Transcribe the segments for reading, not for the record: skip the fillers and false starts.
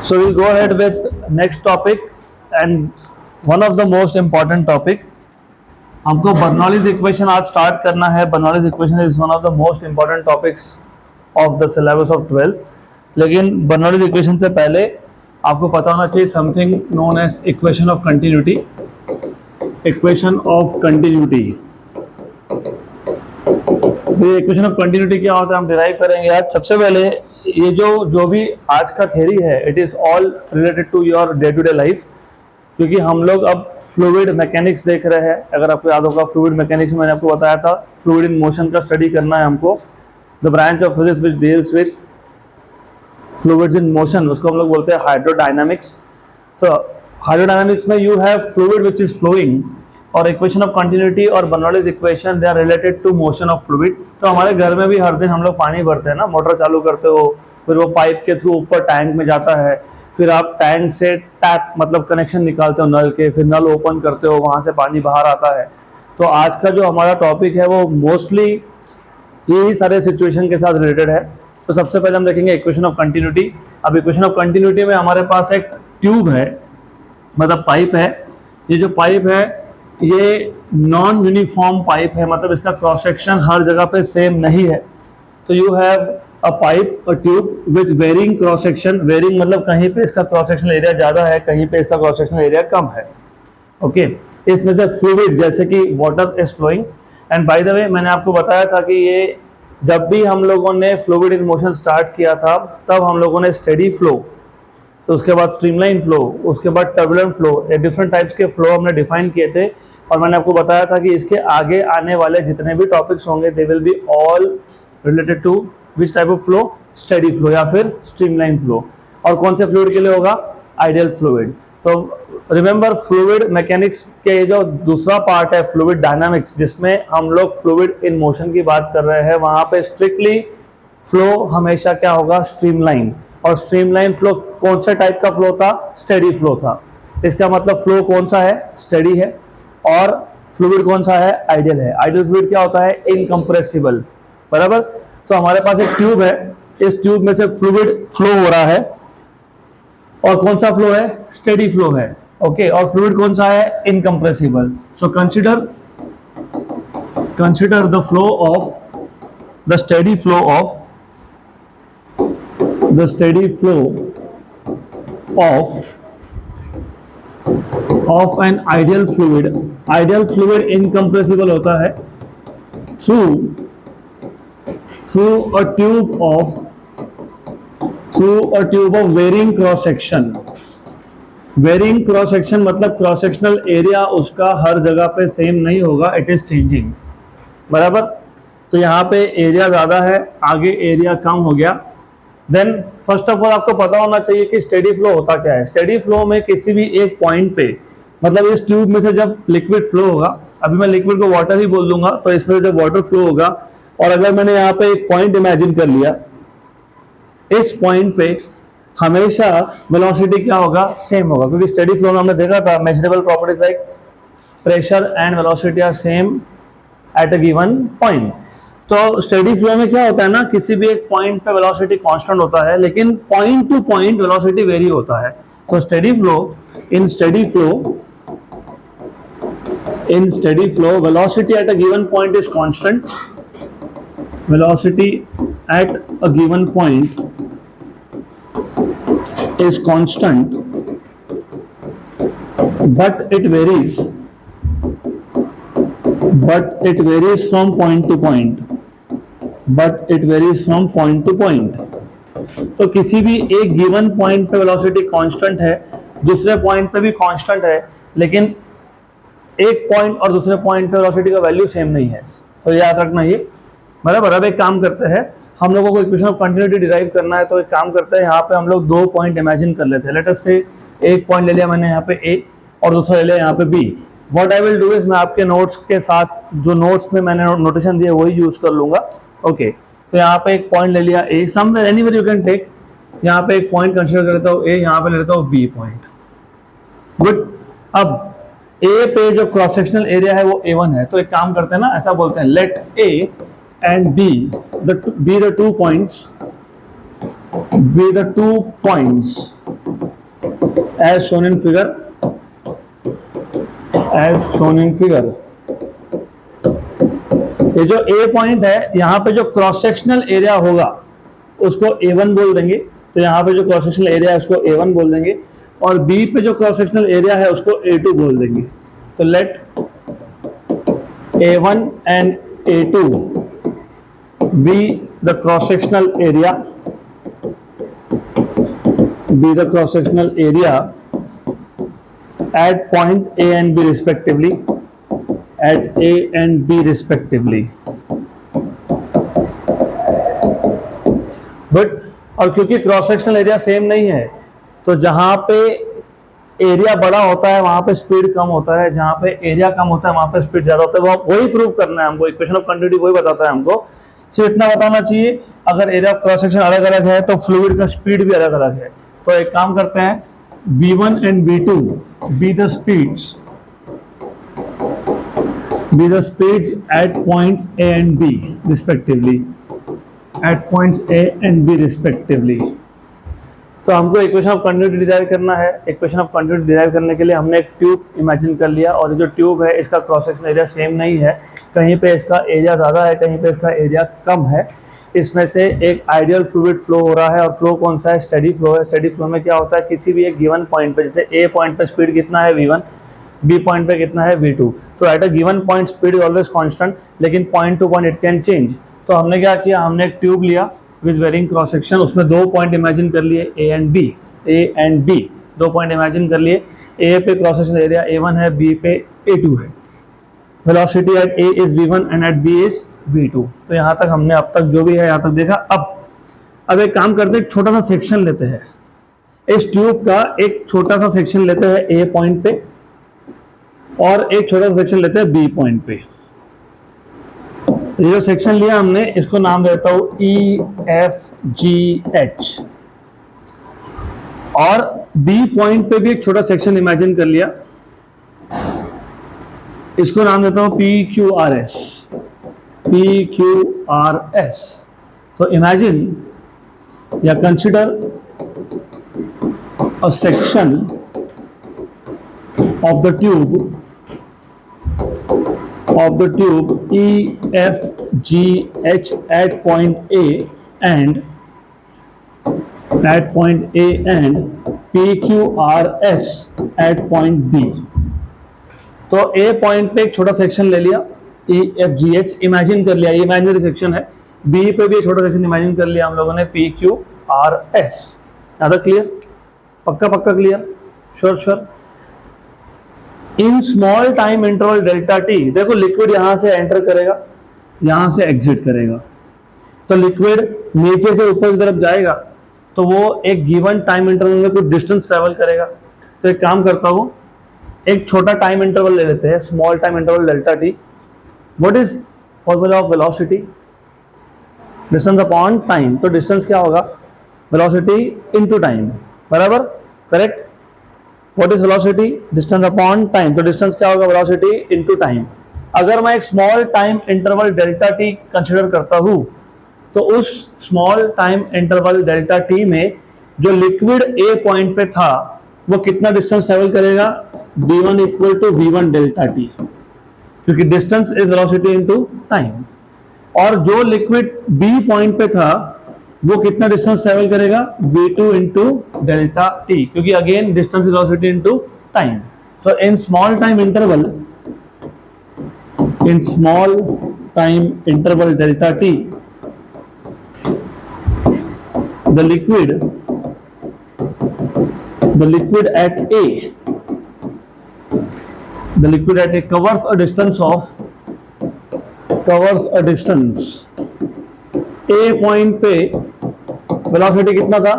So we'll go ahead with next topic and one of the most important topic. हमको Bernoulli's equation आज start करना है. Bernoulli's equation is one of the most important topics of the syllabus of 12th. लेकिन Bernoulli's equation से पहले आपको पता होना चाहिए something known as equation of continuity. Equation of continuity, तो ये इक्वेशन ऑफ कंटिन्यूटी क्या होता है हम डिराइव करेंगे आज. सबसे पहले ये जो भी आज का थ्योरी है it is all related to your day to day life, क्योंकि हम लोग अब फ्लूइड मैकेनिक्स देख रहे हैं. अगर आपको याद होगा फ्लूइड मैकेनिक्स में मैंने आपको बताया था फ्लूइड इन मोशन का स्टडी करना है हमको. The branch of physics which deals with fluids in motion, उसको हम लोग बोलते हैं हाइड्रोडायनामिक्स. तो हाइड्रोडायनामिक्स में you have fluid which is flowing और इक्वेशन ऑफ कंटिन्यूटी और Bernoulli's equation they are related to motion of fluid. तो हमारे घर में भी हर दिन हम लोग पानी भरते हैं ना, मोटर चालू करते हो, फिर वो पाइप के थ्रू ऊपर टैंक में जाता है, फिर आप टैंक से टैप मतलब कनेक्शन निकालते हो नल के, फिर नल ओपन करते हो, वहाँ से पानी बाहर आता है. तो आज का जो हमारा टॉपिक है वो मोस्टली यही सारे सिचुएशन के साथ रिलेटेड है. तो सबसे पहले हम देखेंगे इक्वेशन ऑफ कंटिन्यूटी. अब इक्वेशन ऑफ कंटिन्यूटी में हमारे पास एक ट्यूब है, मतलब पाइप है. ये जो पाइप है ये नॉन यूनिफॉर्म पाइप है, मतलब इसका क्रॉस सेक्शन हर जगह पे सेम नहीं है. तो you have a pipe, a tube with varying cross section. Varying मतलब कहीं पे इसका क्रॉस सेक्शनल एरिया ज़्यादा है, कहीं पे इसका क्रॉस सेक्शनल एरिया कम है. ओके इसमें से फ्लूइड जैसे कि water is flowing. And by the way मैंने आपको बताया था कि ये जब भी हम लोगों ने फ्लूइड इन मोशन स्टार्ट किया था तब हम लोगों ने स्टेडी फ्लो, तो उसके बाद स्ट्रीमलाइन फ्लो, उसके बाद टर्बुलेंट फ्लो, ये डिफरेंट टाइप्स के फ्लो हमने डिफाइन किए थे. और मैंने आपको बताया था कि इसके आगे आने वाले जितने भी टॉपिक्स होंगे they will be all related to which type of flow, steady flow या फिर स्ट्रीमलाइन फ्लो. और कौन से फ्लूइड के लिए होगा, आइडियल फ्लूइड. तो रिमेंबर फ्लूइड मैकेनिक्स के जो दूसरा पार्ट है फ्लूइड डायनामिक्स, जिसमें हम लोग फ्लूइड इन मोशन की बात कर रहे हैं, वहां पे स्ट्रिक्टली फ्लो हमेशा क्या होगा, स्ट्रीमलाइन. और स्ट्रीमलाइन फ्लो कौन से टाइप का फ्लो था, स्टेडी फ्लो था. इसका मतलब फ्लो कौन सा है, स्टेडी है. और फ्लूइड कौन सा है, आइडियल है. आइडियल फ्लूइड क्या होता है, इनकम्प्रेसिबल. बराबर. तो हमारे पास एक ट्यूब है, इस ट्यूब में से फ्लूइड फ्लो हो रहा है और कौन सा फ्लो है, स्टेडी फ्लो है. ओके और फ्लूइड कौन सा है, incompressible. So consider the flow of the steady flow of an ideal fluid. Ideal fluid incompressible होता है through a tube of varying cross section. Varying cross section मतलब cross sectional area उसका हर जगह पे सेम नहीं होगा, इट इज चेंजिंग. बराबर. तो यहाँ पे एरिया ज़्यादा है, आगे एरिया कम हो गया. देन फर्स्ट ऑफ ऑल आपको पता होना चाहिए कि स्टेडी फ्लो होता क्या है. स्टेडी फ्लो में किसी भी एक पॉइंट पे, मतलब इस ट्यूब में से जब लिक्विड फ्लो होगा, अभी मैं लिक्विड को वाटर ही बोल दूंगा, तो इसमें से जब वाटर फ्लो होगा और अगर मैंने यहाँ पे एक पॉइंट इमेजिन कर लिया, इस पॉइंट पे हमेशा वेलोसिटी क्या होगा, सेम होगा. क्योंकि स्टेडी फ्लो में हमने देखा था measurable properties like pressure and velocity are same at a given point. तो स्टेडी फ्लो में क्या होता है ना, किसी भी एक पॉइंट पे वेलोसिटी कांस्टेंट होता है, लेकिन point to point velocity very होता है. तो steady flow velocity at a given point is constant. Velocity at a given point is constant, but it varies from point to point. तो किसी भी एक गिवन पॉइंट पे वेलोसिटी कांस्टेंट है, दूसरे पॉइंट पे भी कांस्टेंट है, लेकिन एक पॉइंट और दूसरे पॉइंट पे वेलोसिटी का वैल्यू सेम नहीं है. तो याद रखना ये. बराबर. अब एक काम करते हैं, हम लोगों को इक्वेशन ऑफ कंटिन्यूटी डिराइव करना है, तो एक काम करते हैं, यहाँ पे हम लोग दो पॉइंट इमेजिन कर लेते हैं. लेट अस से एक पॉइंट ले लिया मैंने यहाँ पे ए और दूसरा ले लिया यहाँ पे B. What I will do is मैं आपके नोट्स के साथ जो नोट्स में मैंने नोटेशन दिया वही यूज कर लूंगा. ओके तो यहाँ पे एक पॉइंट ले लिया A, somewhere anywhere you can take. यहाँ पे एक पॉइंट कंसीडर कर लेता हूँ ए, यहाँ पे ले लेता हूँ बी पॉइंट. गुड. अब ए पे जो क्रॉस सेक्शनल एरिया है वो A1 है. तो एक काम करते हैं ना, ऐसा बोलते हैं let A and B be the two points as shown in figure, as shown in figure। ये जो A पॉइंट है, यहाँ पे जो क्रॉस सेक्शनल एरिया होगा उसको A1 बोल देंगे। तो यहाँ पे जो क्रॉस सेक्शनल एरिया है उसको A1 बोल देंगे, और B पे जो क्रॉस सेक्शनल एरिया है उसको A2 बोल देंगे। तो late A1 and A2 be the cross sectional area, be the cross sectional area at point A and B respectively, at A and B respectively। But और क्योंकि cross sectional area same नहीं है, तो जहां पे एरिया बड़ा होता है वहां पे स्पीड कम होता है, जहां पे एरिया कम होता है वहां पे स्पीड ज्यादा होता है। वो वही प्रूव करना है हमको, इक्वेशन ऑफ कंटिन्यूटी वही बताता है हमको। सिर्फ इतना बताना चाहिए, अगर एरिया ऑफ क्रॉस सेक्शन अलग अलग है तो फ्लूइड का स्पीड भी अलग अलग है। तो एक काम करते हैं, V1 and V2 be the speeds at points A and B respectively, at points A and B respectively। तो हमको इक्वेशन ऑफ कंटिन्यूटी डिराइव करना है। इक्वेशन ऑफ कंटिन्यूटी डिराइव करने के लिए हमने एक ट्यूब इमेजिन कर लिया, और जो ट्यूब है इसका क्रॉस सेक्शन एरिया सेम नहीं है, कहीं पे इसका एरिया ज़्यादा है, कहीं पे इसका एरिया कम है। इसमें से एक आइडियल फ्लूइड फ्लो हो रहा है, और फ्लो कौन सा है? स्टेडी फ्लो है। स्टेडी फ्लो में क्या होता है, किसी भी एक गिवन पॉइंट पे, जैसे ए पॉइंट पे स्पीड कितना है V1, बी पॉइंट पे कितना है V2, तो at a given point speed is always constant, लेकिन point to point it can change. तो हमने क्या किया, हमने एक ट्यूब लिया विद वेरिंग क्रॉस सेक्शन, उसमें दो पॉइंट इमेजिन कर लिए ए एंड बी, दो पॉइंट इमेजिन कर लिए। ए पे क्रॉस सेक्शन एरिया A1 है, बी पे A2 है। Velocity at A is V1 and at B is V2। तो यहाँ तक हमने अब तक जो भी है यहाँ तक देखा। अब एक काम करते हैं, एक छोटा सा सेक्शन लेते हैं, इस ट्यूब का एक छोटा सा सेक्शन लेते हैं A पॉइंट पे, और एक छोटा सा सेक्शन लेते हैं B पॉइंट पे। ये जो सेक्शन लिया हमने, इसको नाम देता हूं EFGH, और B पॉइंट पे भी एक छोटा सेक्शन इमेजिन कर लिया, इसको नाम देता हूं PQRS। तो इमेजिन या consider a section of the tube EFGH at point A and PQRS at point B। तो A पॉइंट पे एक छोटा सेक्शन ले लिया EFGH, इमेजिन कर लिया, ये इमेजिनरी सेक्शन है। B पे भी एक छोटा सेक्शन इमेजिन कर लिया हम लोगों ने PQRS। ज़्यादा क्लियर? पक्का clear? Sure. In small time interval delta T, देखो लिक्विड यहां से एंटर करेगा, यहां से एग्जिट करेगा, तो लिक्विड नीचे से ऊपर की तरफ जाएगा, तो वो एक गिवन टाइम इंटरवल में कुछ डिस्टेंस ट्रेवल करेगा। तो एक काम करता हूं, एक छोटा टाइम इंटरवल ले लेते हैं, small time interval delta T. What is formula of velocity? Distance upon time. तो डिस्टेंस क्या होगा? वेलोसिटी इनटू टाइम, बराबर? Correct. What is velocity? Distance upon time। तो डिस्टेंस क्या होगा? Velocity into time. अगर मैं एक small time interval delta T consider करता हूं, तो उस small time interval delta T में जो लिक्विड ए पॉइंट पे था वो कितना डिस्टेंस ट्रेवल करेगा? B1 equal to V1 delta T, क्योंकि distance is velocity into time. और जो लिक्विड बी पॉइंट पे था वो कितना डिस्टेंस ट्रेवल करेगा? V2 इंटू डेल्टा टी, क्योंकि again distance is velocity into time. So in small time interval delta T, the liquid at A covers a distance A point पे velocity कितना था?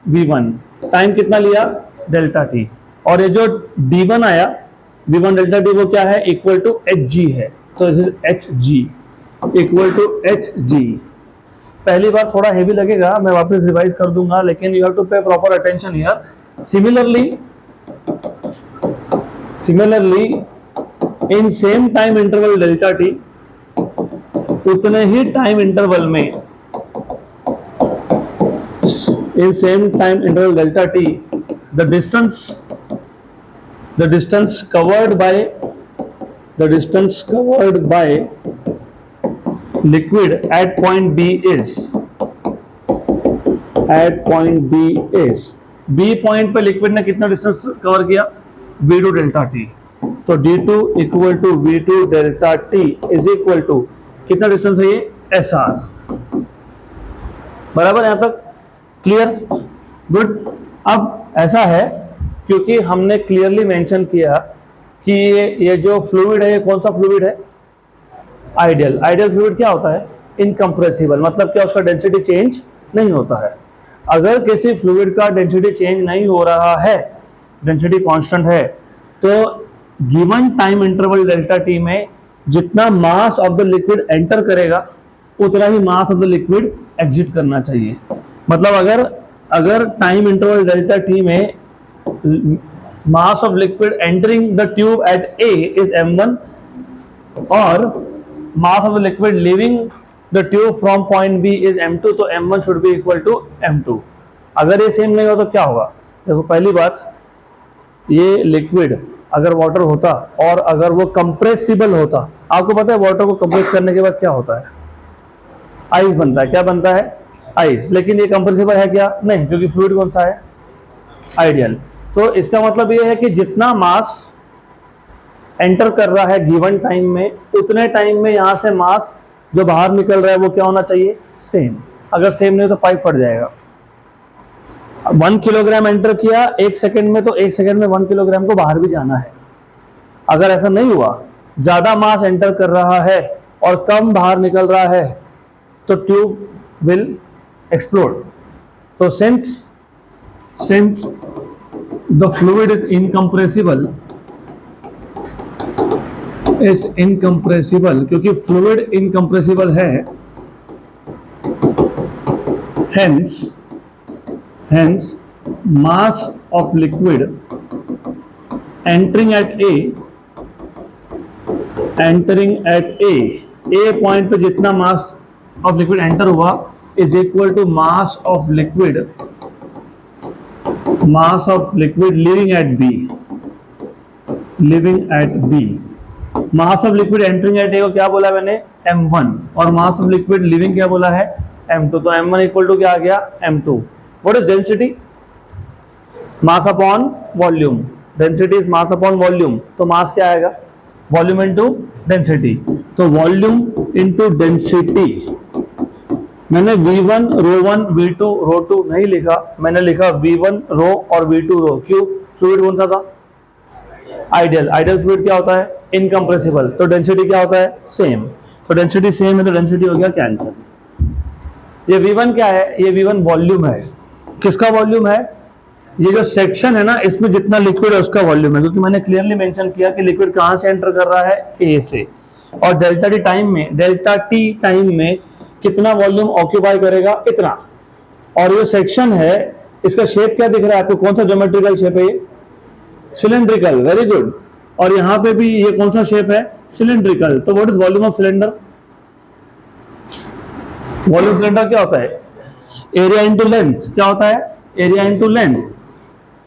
V1, time कितना लिया? Delta T. और ये जो D1 आया, V1 डेल्टा टी, वो क्या है? इक्वल टू Hg है। तो this is Hg equal to Hg। पहली बार थोड़ा हेवी लगेगा, मैं वापस रिवाइज कर दूंगा, लेकिन you have to pay proper attention here. Similarly in same time interval delta T, उतने ही टाइम इंटरवल में, in same time interval delta t, the distance the distance covered by liquid at point B is B point पे liquid ने कितना distance cover किया, v2 delta T. तो d2 equal to v2 delta T is equal to कितना distance है ये, SR। बराबर, यहां तक क्लियर, गुड। अब ऐसा है क्योंकि हमने क्लियरली मेंशन किया कि ये जो फ्लूइड है ये कौन सा फ्लूइड है, आइडियल। आइडियल फ्लूइड क्या होता है, इनकंप्रेसिबल, मतलब क्या, उसका डेंसिटी चेंज नहीं होता है। अगर किसी फ्लूइड का डेंसिटी चेंज नहीं हो रहा है, डेंसिटी कांस्टेंट है, तो given time interval delta T में जितना mass of the liquid enter करेगा उतना ही mass of the liquid exit करना चाहिए। मतलब अगर टाइम इंटरवल डेल्टा टी में mass of liquid entering the tube at A is m1 और mass of the liquid leaving the tube from point B is m2, तो m1 should be equal to m2। अगर ये same नहीं हो तो क्या होगा, देखो पहली बात, ये लिक्विड अगर वाटर होता और अगर वो कंप्रेसिबल होता, आपको पता है वाटर को कंप्रेस करने के बाद क्या होता है, आइस बनता है। क्या बनता है, आइस। लेकिन ये कंप्रेसिबल है क्या, नहीं, क्योंकि फ्लूइड कौन सा है, आइडियल। तो इसका मतलब ये है कि जितना मास एंटर कर रहा है गिवन टाइम में, उतने टाइम में यहां से मास जो बाहर निकल रहा है वो क्या होना चाहिए, सेम। अगर सेम नहीं तो पाइप फट जाएगा। 1 किलोग्राम एंटर किया 1 सेकंड में, तो 1 सेकंड में 1 किलोग्राम को बाहर भी जाना है। अगर ऐसा नहीं हुआ, ज्यादा मास एंटर कर रहा है और कम बाहर निकल रहा है, तो ट्यूब विल एक्सप्लोड। तो since the fluid is incompressible, क्योंकि फ्लूइड इनकंप्रेसिबल है, hence mass of liquid entering at A point पे जितना मास ऑफ लिक्विड एंटर हुआ is equal to mass of liquid leaving at B। Mass of liquid entering at A को क्या बोला मैंने, m1, और मास ऑफ लिक्विड लिविंग क्या बोला है, m2। तो m1 इक्वल टू क्या आ गया, m2। What is density, mass upon volume. Density is mass upon volume, तो मास क्या आएगा, वॉल्यूम इनटू डेंसिटी। तो वॉल्यूम इनटू डेंसिटी, मैंने v1 ρ1 v2 ρ2 नहीं लिखा, मैंने लिखा v1 रो और v2 रो। क्यों, फ्लूइड कौन सा था, आइडियल। आइडियल फ्लूइड क्या होता है, इनकंप्रेसिबल। तो डेंसिटी क्या होता है, सेम। तो डेंसिटी सेम है तो डेंसिटी हो गया कैंसिल। ये v1 क्या है, ये v1 वॉल्यूम है। किसका वॉल्यूम है, ये जो सेक्शन है ना, इसमें जितना लिक्विड है उसका वॉल्यूम है, क्योंकि मैंने क्लियरली मेंशन किया कि लिक्विड कहां से एंटर कर रहा है, ए से। और डेल्टा टी टाइम में कितना वॉल्यूम ऑक्यूपाई करेगा, इतना। और ये सेक्शन है, इसका शेप क्या दिख रहा है आपको, कौन सा ज्योमेट्रिकल शेप है ये, सिलेंड्रिकल, वेरी गुड। और यहां पे भी ये कौन सा शेप है, सिलेंड्रिकल। तो what is volume of cylinder, volume cylinder क्या होता है, एरिया इंटू लेंथ। क्या होता है, area into length.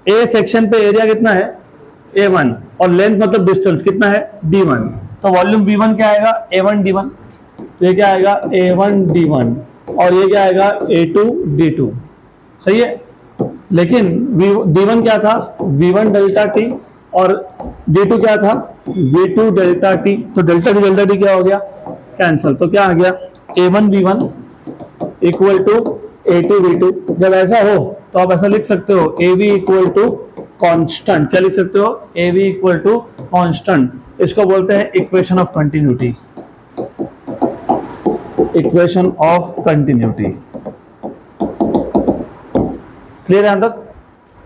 A section पे एरिया कितना है, A1, और लेंथ मतलब डिस्टेंस कितना है, D1। तो वॉल्यूम V1 क्या आएगा, A1 D1। तो ये क्या आएगा, A1 D1, और ये क्या आएगा, A2 D2। सही है। लेकिन D1 क्या था, V1 डेल्टा टी, और D2 क्या था, V2 डेल्टा टी। तो डेल्टा टी क्या हो गया, कैंसल। तो क्या आ गया, A1 V1 equal to A2 V2। जब ऐसा हो तो आप ऐसा लिख सकते हो, AV इक्वल टू कॉन्स्टेंट। क्या लिख सकते हो, AV इक्वल टू कॉन्स्टेंट। इसको बोलते हैं equation of continuity, equation of continuity. Clear है यहां तक,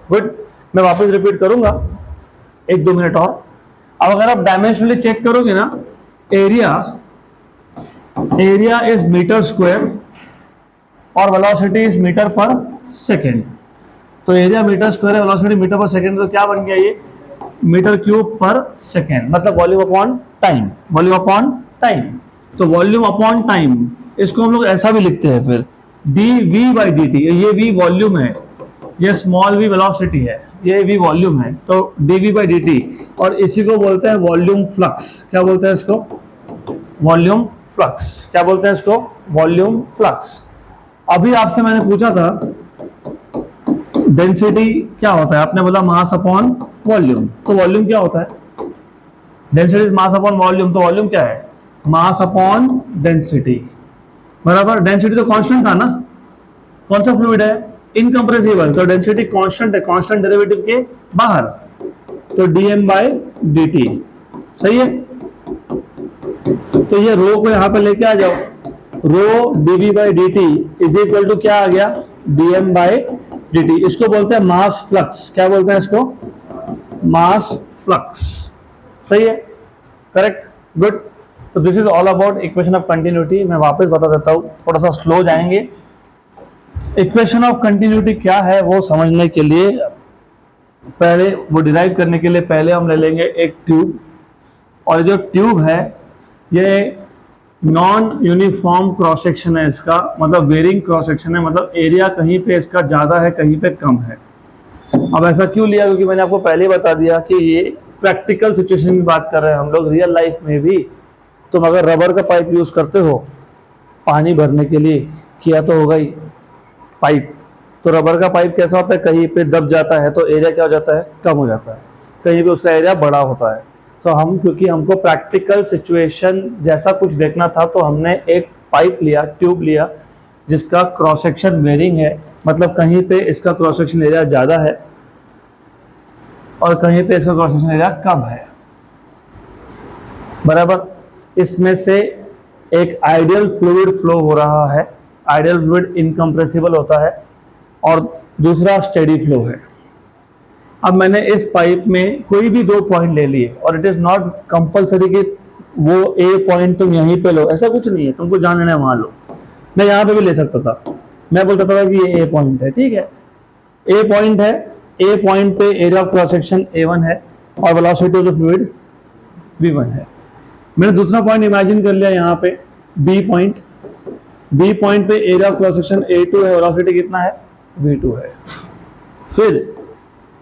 गुड। मैं वापस रिपीट करूंगा 1-2 मिनट और। अब अगर आप डायमेंशनली चेक करोगे ना, एरिया इज मीटर स्क्वायर और velocity is metre per second. तो एरिया मीटर स्क्वायर है, वेलोसिटी मीटर पर सेकेंड, तो क्या बन गया ये, मीटर क्यूब पर सेकेंड, मतलब वॉल्यूम अपॉन टाइम। तो वॉल्यूम अपॉन टाइम, इसको हम लोग ऐसा भी लिखते हैं फिर dv/dt। ये v वॉल्यूम है ये स्मॉल v वेलोसिटी है, ये v वॉल्यूम है, तो dv बाई dt, और इसी को बोलते हैं वॉल्यूम फ्लक्स। क्या बोलते हैं इसको? Volume flux. क्या बोलते हैं इसको? Volume flux. अभी आपसे मैंने पूछा था डेंसिटी क्या होता है, आपने बोला मास अपॉन वॉल्यूम। तो वॉल्यूम क्या होता है? Density is mass upon volume. तो वॉल्यूम क्या है? मास अपॉन डेंसिटी, बराबर। डेंसिटी तो कांस्टेंट था ना, कौन सा फ्लूइड है? इनकंप्रेसिबल, तो डेंसिटी कांस्टेंट है, कांस्टेंट डेरिवेटिव के बाहर, तो dm बाय dt। सही है, तो ये रो को यहां पे लेके आ जाओ, rho dv by dt is equal to क्या आ गया? dm by dt। इसको बोलते हैं मास फ्लक्स। क्या बोलते हैं इसको? मास फ्लक्स। सही है, करेक्ट, गुड। तो this is all about equation of continuity. मैं वापस बता देता हूं, थोड़ा सा स्लो जाएंगे। इक्वेशन ऑफ कंटिन्यूटी क्या है वो समझने के लिए, पहले वो डिराइव करने के लिए पहले हम ले लेंगे एक ट्यूब, और जो ट्यूब है ये नॉन यूनिफॉर्म क्रॉस सेक्शन है इसका, मतलब वेरिंग क्रॉस सेक्शन है, मतलब एरिया कहीं पे इसका ज़्यादा है, कहीं पे कम है। अब ऐसा क्यों लिया? क्योंकि मैंने आपको पहले ही बता दिया कि ये प्रैक्टिकल सिचुएशन की बात कर रहे हैं हम लोग, रियल लाइफ में भी तुम अगर रबर का पाइप यूज़ करते हो पानी भरने के लिए, किया तो होगा ही पाइप, तो रबर का पाइप कैसा होता है? कहीं पे दब जाता है तो एरिया क्या हो जाता है? कम हो जाता है, कहीं पे उसका एरिया बड़ा होता है। तो हम, क्योंकि हमको प्रैक्टिकल सिचुएशन जैसा कुछ देखना था, तो हमने एक पाइप लिया, ट्यूब लिया, जिसका क्रॉस सेक्शन वेरिंग है, मतलब कहीं पे इसका क्रॉस सेक्शन एरिया ज़्यादा है और कहीं पे इसका क्रॉस सेक्शन एरिया कम है, बराबर। इसमें से एक आइडियल फ्लूइड फ्लो हो रहा है, आइडियल फ्लूइड इनकम्प्रेसिबल होता है, और दूसरा स्टेडी फ्लो है। अब मैंने इस पाइप में कोई भी दो पॉइंट ले लिए, और इट इज नॉट कंपलसरी कि वो ए पॉइंट तुम यहीं पे लो, ऐसा कुछ नहीं है, तुमको जहां लेना है वहां लो। मैं यहाँ पे भी ले सकता था, मैं बोलता था कि ये ए पॉइंट है, ठीक है, ए पॉइंट है, ए पॉइंट पे area of cross section A1 है और velocity of the fluid V1 है। मैंने दूसरा पॉइंट इमेजिन कर लिया यहाँ पे बी पॉइंट, बी पॉइंट पे area of cross section A2 है, वेलोसिटी कितना है? V2 है। फिर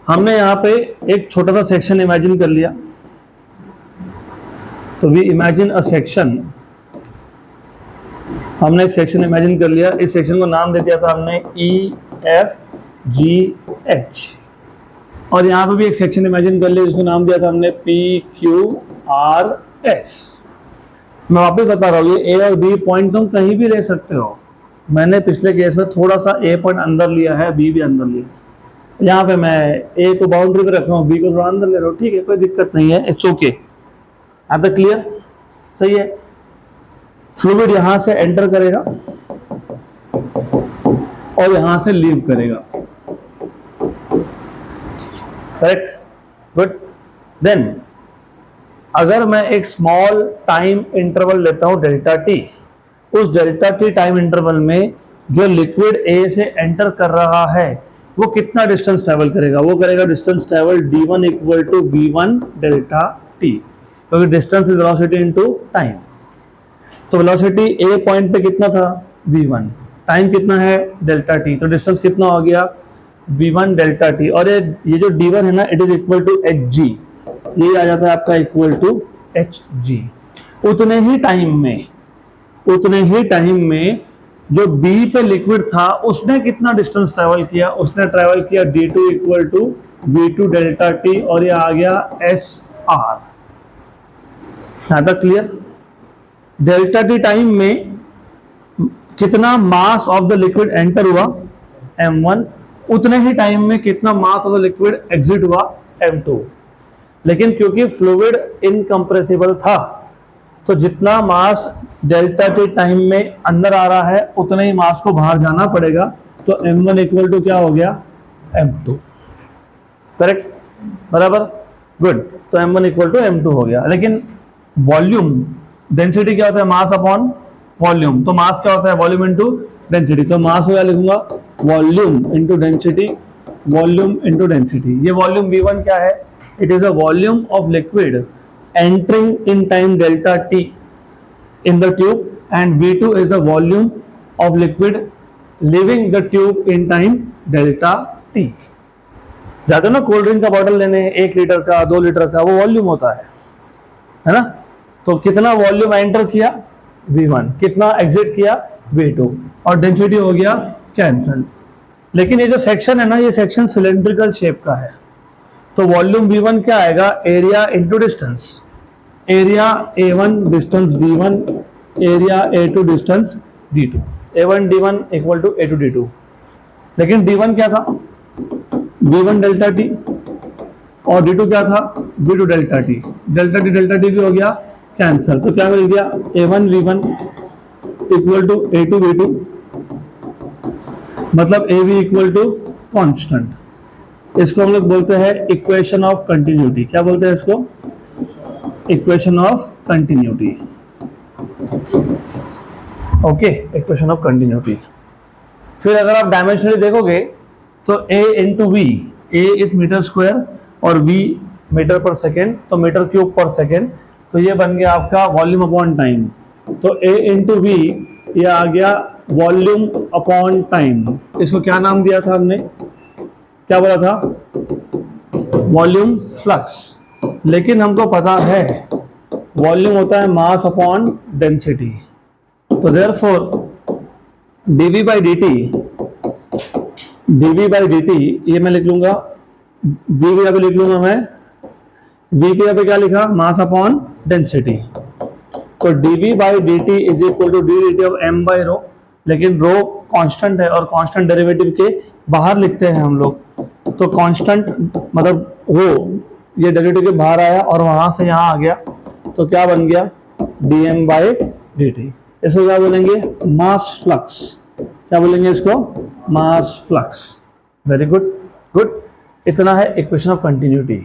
हमने यहाँ पे एक छोटा सा सेक्शन इमेजिन कर लिया, तो वी इमेजिन अ सेक्शन, हमने एक सेक्शन इमेजिन कर लिया, इस सेक्शन को नाम दे दिया था हमने EFGH, और यहाँ पे भी एक सेक्शन इमेजिन कर लिया जिसको नाम दिया था हमने PQRS। मैं वापस बता रहा हूँ, ये ए और बी पॉइंट तुम कहीं भी ले सकते हो। मैंने पिछले केस में थोड़ा सा ए पॉइंट अंदर लिया है, बी भी अंदर लिया, यहाँ पे मैं ए को बाउंड्री पे रख रहा हूँ, बी को थोड़ा अंदर ले रहा हूँ, ठीक है, कोई दिक्कत नहीं है, इट्स ओके। यहाँ तक क्लियर? सही है। फ्लूइड यहाँ से एंटर करेगा और यहाँ से लीव करेगा, करेक्ट, गुड। देन अगर मैं एक स्मॉल टाइम इंटरवल लेता हूं डेल्टा टी, उस डेल्टा टी टाइम इंटरवल में जो लिक्विड ए से एंटर कर रहा है वो कितना डिस्टेंस ट्रेवल करेगा? वो करेगा distance travel d1 equal to v1 delta T, क्योंकि distance is velocity into time. तो वेलोसिटी ए पॉइंट पे कितना था? v1, टाइम कितना है? डेल्टा टी, तो डिस्टेंस कितना हो गया? v1 डेल्टा टी, और ये जो d1 है ना, it is equal to hg, ये आ जाता है आपका इक्वल टू hg। उतने ही टाइम में जो b पे लिक्विड था उसने कितना डिस्टेंस ट्रेवल किया? उसने ट्रेवल किया d2 equal to v2 delta T, और ये आ गया sr। यहां तक क्लियर? डेल्टा टी टाइम में कितना मास ऑफ द लिक्विड एंटर हुआ? m1। उतने ही टाइम में कितना मास ऑफ द लिक्विड एग्जिट हुआ? m2। लेकिन क्योंकि फ्लूइड इनकंप्रेसिबल था, तो जितना मास डेल्टा टी टाइम में अंदर आ रहा है उतने ही मास को बाहर जाना पड़ेगा, तो m1 इक्वल टू क्या हो गया? m2, करेक्ट, बराबर, गुड। तो m1 इक्वल टू m2 हो गया। लेकिन वॉल्यूम, डेंसिटी क्या होता है? Mass upon volume. तो मास क्या होता है? Volume into density. तो मास हो गया, लिखूंगा volume into density, volume into density. ये वॉल्यूम v1 क्या है? It is a volume of liquid entering in time delta t in the tube, and V2 is the volume of liquid leaving the tube in time delta T. जाते हो ना cold drink का bottle लेने, 1 litre का, 2 litre का, वो volume होता है ना। तो कितना वॉल्यूम एंटर किया V1, कितना एग्जिट किया V2, और डेंसिटी हो गया कैंसल। लेकिन ये जो सेक्शन है ना, ये सेक्शन सिलेंड्रिकल शेप का है, तो वॉल्यूम V1 क्या आएगा, area into distance. Area A1 distance B1, area A2 distance D2, A1 D1 equal to A2 D2। लेकिन D1 क्या था, V1 डेल्टा टी, और D2 क्या था, V2 delta T. Delta T भी हो गया कैंसल, तो क्या मिल गया, A1 V1 equal to A2 V2, मतलब AB इक्वल टू कांस्टेंट। इसको हम लोग बोलते हैं इक्वेशन ऑफ कंटिन्यूटी। क्या बोलते हैं इसको, equation of continuity. Okay, equation of continuity. फिर अगर आप डायमेंशनली देखोगे तो A into V, A is metre square और V मीटर पर सेकेंड, तो मीटर क्यूब पर सेकेंड, तो ये बन गया आपका वॉल्यूम अपॉन टाइम। तो A इंटू वी ये आ गया वॉल्यूम अपॉन टाइम। इसको क्या नाम दिया था हमने, क्या बोला था, वॉल्यूम फ्लक्स। लेकिन हमको पता है वॉल्यूम होता है मास अपॉन डेंसिटी, तो देयरफॉर dv बाई dt, ये मैं लिख लूंगा, v की जगह लिख लूंगा मैं, v की जगह क्या लिखा, मास अपॉन डेंसिटी। तो dv by dt is equal to dt of m by rho, लेकिन रो कांस्टेंट है और कांस्टेंट डेरिवेटिव के बाहर लिखते हैं हम लोग, तो कांस्टेंट मतलब रो ये डेरिवेटिव के बाहर आया और वहां से यहाँ आ गया, तो क्या बन गया, dm बाई dt। इसको क्या बोलेंगे, मास फ्लक्स। क्या बोलेंगे इसको, मास फ्लक्स। Very good, good. इतना है इक्वेशन ऑफ कंटिन्यूटी।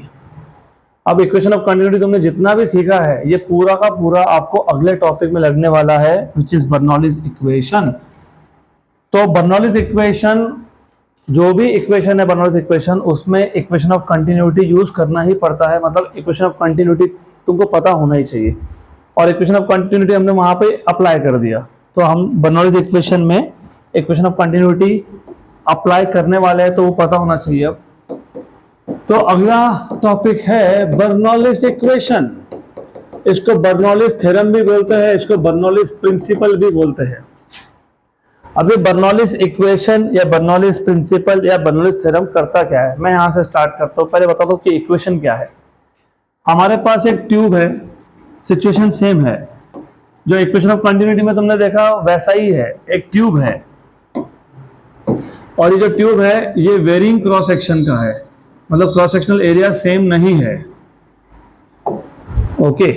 अब इक्वेशन ऑफ कंटिन्यूटी तुमने जितना भी सीखा है ये पूरा का पूरा आपको अगले टॉपिक में लगने वाला है, विच इज बर्नौलीज इक्वेशन। तो बर्नौलीज इक्वेशन, जो भी इक्वेशन है बर्नौलीज इक्वेशन, उसमें इक्वेशन ऑफ कंटिन्यूटी यूज करना ही पड़ता है। मतलब इक्वेशन ऑफ कंटिन्यूटी तुमको पता होना ही चाहिए, और इक्वेशन ऑफ कंटिन्यूटी हमने वहां पे अप्लाई कर दिया, तो हम बर्नौलीज इक्वेशन में इक्वेशन ऑफ कंटिन्यूटी अप्लाई करने वाले हैं, तो वो पता होना चाहिए। अब तो अगला टॉपिक है बर्नौलीज इक्वेशन। इसको बर्नौलीज थ्योरम भी बोलते हैं, इसको बर्नौलीज प्रिंसिपल भी बोलते हैं। अभी बर्नौलीज इक्वेशन या बर्नौलीज प्रिंसिपल या बर्नौलीज थ्योरम करता क्या है, मैं यहां से स्टार्ट करता हूं। पहले बता दो कि इक्वेशन क्या है। हमारे पास एक ट्यूब है, सिचुएशन सेम है, जो इक्वेशन ऑफ कंटिन्यूटी में तुमने देखा वैसा ही है, एक ट्यूब है, और ये जो ट्यूब है ये वेरिंग क्रॉस सेक्शन का है, मतलब क्रॉस सेक्शनल एरिया सेम नहीं है। ओके,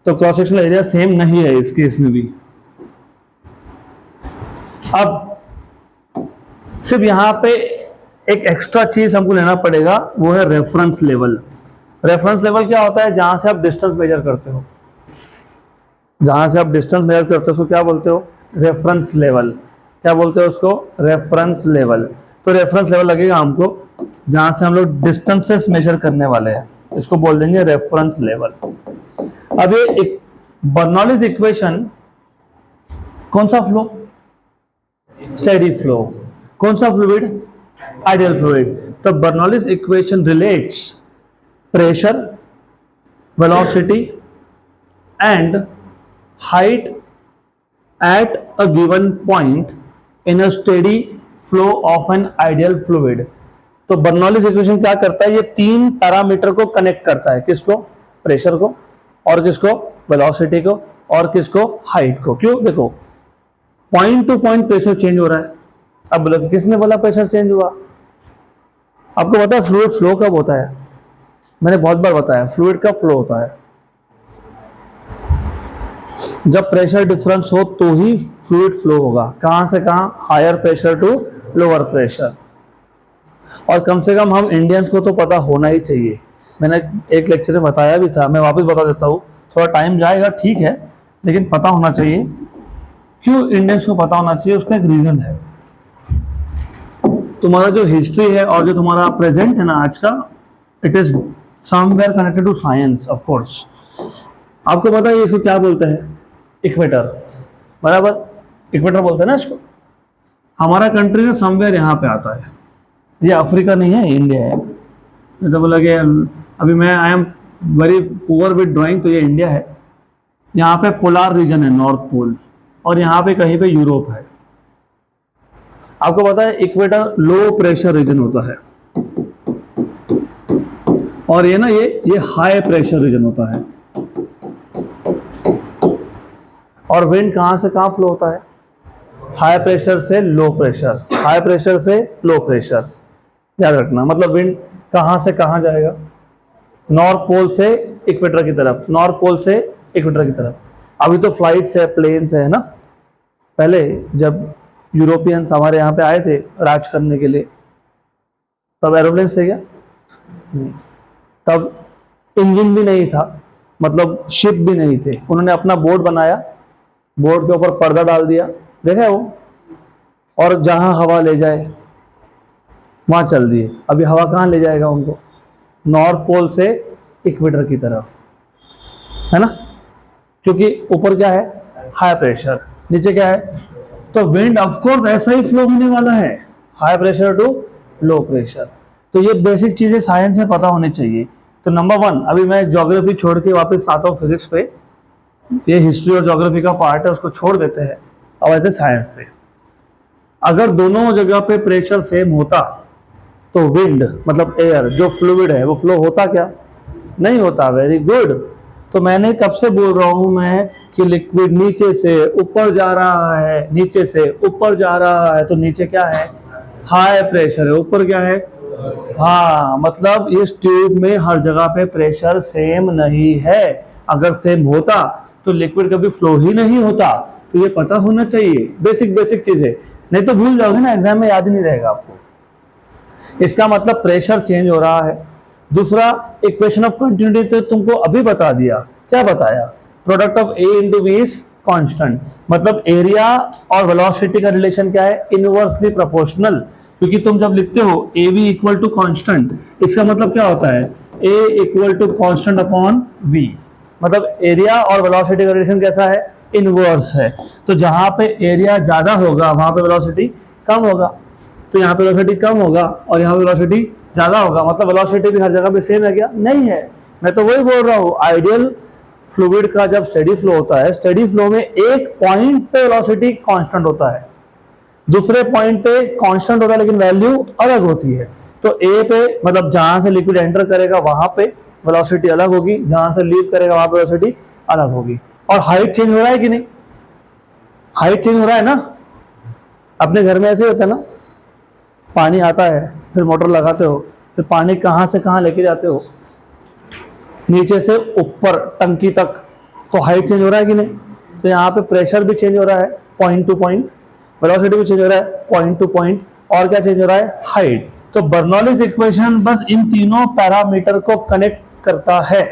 तो क्रॉस सेक्शनल एरिया सेम नहीं है इस केस में भी। अब सिर्फ यहां पे एक एक्स्ट्रा चीज हमको लेना पड़ेगा, वो है रेफरेंस लेवल। रेफरेंस लेवल क्या होता है, जहां से आप डिस्टेंस मेजर करते हो, जहां से आप डिस्टेंस मेजर करते हो उसको क्या बोलते हो, रेफरेंस लेवल। क्या बोलते हो उसको, रेफरेंस लेवल। तो रेफरेंस लेवल लगेगा हमको जहां से हम लोग डिस्टेंसेस मेजर करने वाले हैं, इसको बोल देंगे रेफरेंस लेवल। अब ये एक बर्नौलीज इक्वेशन, कौन सा फ्लो, स्टेडी फ्लो। कौन सा फ्लूइड, आइडियल फ्लूइड। तो Bernoulli's equation relates pressure, velocity and height at a given point in a steady flow of an ideal fluid। तो बर्नौलीज इक्वेशन क्या करता है, ये 3 पैरामीटर को कनेक्ट करता है, किसको, प्रेशर को, और किसको, वेलोसिटी को, और किसको, हाइट को। क्यों, देखो point to point pressure change हो रहा है। अब बोलो किसने बोला प्रेशर चेंज हुआ, आपको पता है फ्लूइड फ्लो कब होता है, मैंने बहुत बार बताया फ्लूइड का फ्लो होता है जब प्रेशर डिफरेंस हो तो ही फ्लूइड फ्लो होगा। कहां से कहां, higher pressure to lower pressure. और कम से कम हम इंडियंस को तो पता होना ही चाहिए, मैंने एक लेक्चर में बताया भी था, मैं वापस बता देता हूँ, थोड़ा टाइम जाएगा ठीक है, लेकिन पता होना चाहिए। क्यों इंडियंस को पता होना चाहिए, उसका एक रीजन है। तुम्हारा जो हिस्ट्री है और जो तुम्हारा प्रेजेंट है ना आज का, it is somewhere connected to science of course. आपको पता है इसको क्या बोलते हैं, इक्वेटर, बराबर, इक्वेटर बोलते हैं ना इसको। हमारा कंट्री ना समवेयर यहाँ पे आता है, ये अफ्रीका नहीं है, इंडिया है। मैं तो बोला कि अभी मैं I am very poor with drawing, तो ये इंडिया है। यहाँ पे पोलार रीजन है, नॉर्थ पोल, और यहाँ पे कहीं पे यूरोप है। आपको पता है इक्वेटर लो प्रेशर रीजन होता है, और ये ना ये हाई प्रेशर रीजन होता है। और विंड कहां से कहां फ्लो होता है? हाई प्रेशर से लो प्रेशर, हाई प्रेशर से लो प्रेशर, याद रखना। मतलब विंड कहां से कहां जाएगा? नॉर्थ पोल से इक्वेटर की तरफ, नॉर्थ पोल से इक्वेटर की तरफ। अभी तो फ्लाइट्स है, प्लेन्स है ना। पहले जब यूरोपियंस हमारे यहाँ पे आए थे राज करने के लिए, तब एरोप्लेन्स थे क्या? तब इंजन भी नहीं था, मतलब शिप भी नहीं थे। उन्होंने अपना बोट बनाया, बोट के ऊपर पर्दा डाल दिया, देखा है वो, और जहां हवा ले जाए वहां चल दिए। अभी हवा कहां ले जाएगा उनको? नॉर्थ पोल से इक्वेटर की तरफ, है ना, क्योंकि ऊपर क्या है? हाई प्रेशर, नीचे क्या है? तो विंड ऑफ कोर्स ऐसा ही फ्लो होने वाला है, high pressure to low pressure. तो ये बेसिक चीजें साइंस में पता होनी चाहिए। तो नंबर 1, अभी मैं ज्योग्राफी छोड़ के वापस आता हूँ फिजिक्स पे। ये हिस्ट्री और ज्योग्राफी का पार्ट है, उसको छोड़ देते हैं, अब आते साइंस पे। अगर दोनों जगह पे प्रेशर सेम होता तो विंड मतलब एयर जो फ्लूइड है वो फ्लो होता क्या? नहीं होता। Very good. तो मैंने कब से बोल रहा हूं मैं कि लिक्विड नीचे से ऊपर जा रहा है, नीचे से ऊपर जा रहा है, तो नीचे क्या है? हाई प्रेशर है, ऊपर क्या है? हाँ, मतलब इस ट्यूब में हर जगह पे प्रेशर सेम नहीं है। अगर सेम होता तो लिक्विड कभी फ्लो ही नहीं होता। तो ये पता होना चाहिए, बेसिक बेसिक चीजें, नहीं तो भूल जाओगे ना, एग्जाम में याद ही नहीं रहेगा आपको। इसका मतलब प्रेशर चेंज हो रहा है। दूसरा, इक्वेशन ऑफ कंटिन्यूटी तो तुमको अभी बता दिया। क्या बताया? Product of A into V is constant. मतलब एरिया और वेलोसिटी का रिलेशन क्या है? Inversely proportional. क्योंकि तुम जब लिखते हो A V equal to constant, इसका मतलब क्या होता है? A equal to constant upon V. मतलब एरिया और वेलोसिटी का रिलेशन कैसा है? इनवर्स है। तो जहां पे एरिया ज्यादा होगा वहां पे वेलोसिटी कम होगा। तो यहाँ पे वेलोसिटी कम होगा और यहाँ पे वेलोसिटी ज्यादा होगा। मतलब वेलोसिटी भी हर जगह पे सेम है क्या? नहीं है। मैं तो वही बोल रहा हूँ, आइडियल फ्लूइड का जब स्टेडी फ्लो होता है, स्टेडी फ्लो में एक पॉइंट पे वेलोसिटी कांस्टेंट होता है, दूसरे पॉइंट पे कांस्टेंट होता है लेकिन वैल्यू अलग होती है। तो ए पे मतलब जहां से लिक्विड एंटर करेगा वहां पे वेलोसिटी अलग होगी, जहां से लीव करेगा वहां पे वेलोसिटी अलग होगी। और हाइट चेंज हो रहा है कि नहीं? हाइट चेंज हो रहा है ना। अपने घर में ऐसे होता है ना, पानी आता है, फिर मोटर लगाते हो, फिर पानी कहां से कहां लेके जाते हो? नीचे से ऊपर टंकी तक। तो हाइट चेंज हो रहा है कि नहीं? तो यहाँ पे प्रेशर भी चेंज हो रहा है पॉइंट टू पॉइंट, वेलोसिटी भी चेंज हो रहा है पॉइंट टू पॉइंट, और क्या चेंज हो रहा है? हाइट। तो बर्नौलीज इक्वेशन बस इन तीनों पैरामीटर को कनेक्ट करता है,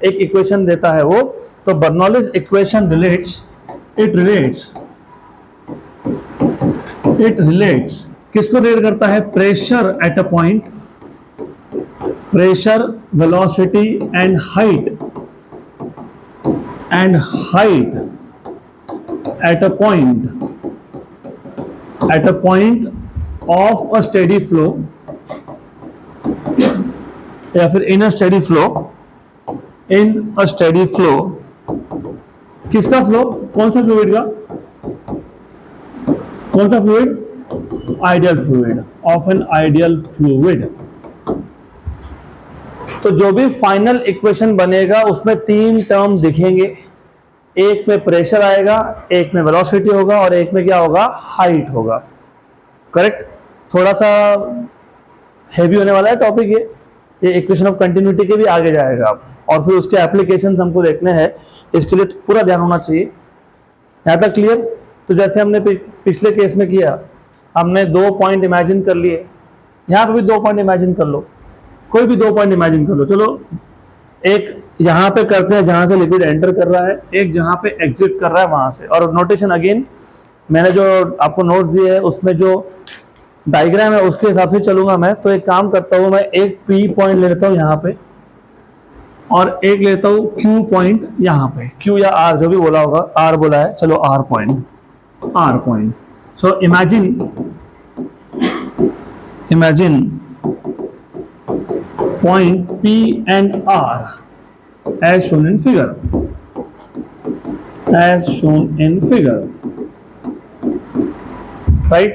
एक इक्वेशन देता है वो। तो बर्नौलीज इक्वेशन रिलेट्स किसको रिलेट करता है? Pressure at a point, pressure, velocity and height at a point of a steady flow, या फिर इन अ स्टेडी फ्लो। किसका फ्लो? कौन सा फ्लूइड का? कौन सा fluid? Ideal fluid, of an ideal fluid. तो जो भी फाइनल इक्वेशन बनेगा उसमें 3 टर्म दिखेंगे। एक में प्रेशर आएगा, एक में वेलोसिटी होगा, और एक में क्या होगा? हाइट होगा। करेक्ट। थोड़ा सा हैवी होने वाला है टॉपिक ये इक्वेशन ऑफ कंटिन्यूटी के भी आगे जाएगा आप, और फिर उसके एप्लीकेशंस हमको देखने हैं, इसके लिए पूरा ध्यान होना चाहिए। यहाँ तक क्लियर? तो जैसे हमने पिछले केस में किया, हमने 2 पॉइंट इमेजिन कर लिए, यहाँ पे भी 2 पॉइंट इमेजिन कर लो, कोई भी 2 पॉइंट इमेजिन कर लो। चलो एक यहाँ पे करते हैं जहां से लिक्विड एंटर कर रहा है, एक जहां पे एग्जिट कर रहा है वहां से। और नोटेशन अगेन मैंने जो आपको नोट्स दिए है उसमें जो डायग्राम है उसके हिसाब से चलूंगा मैं। तो एक काम करता हूं, मैं एक पी पॉइंट ले लेता हूं यहाँ पे, और एक लेता हूं क्यू पॉइंट यहाँ पे, क्यू या आर जो भी बोला होगा, आर बोला है, चलो R point. So imagine imagine point P and R as shown in figure, as shown in figure, right?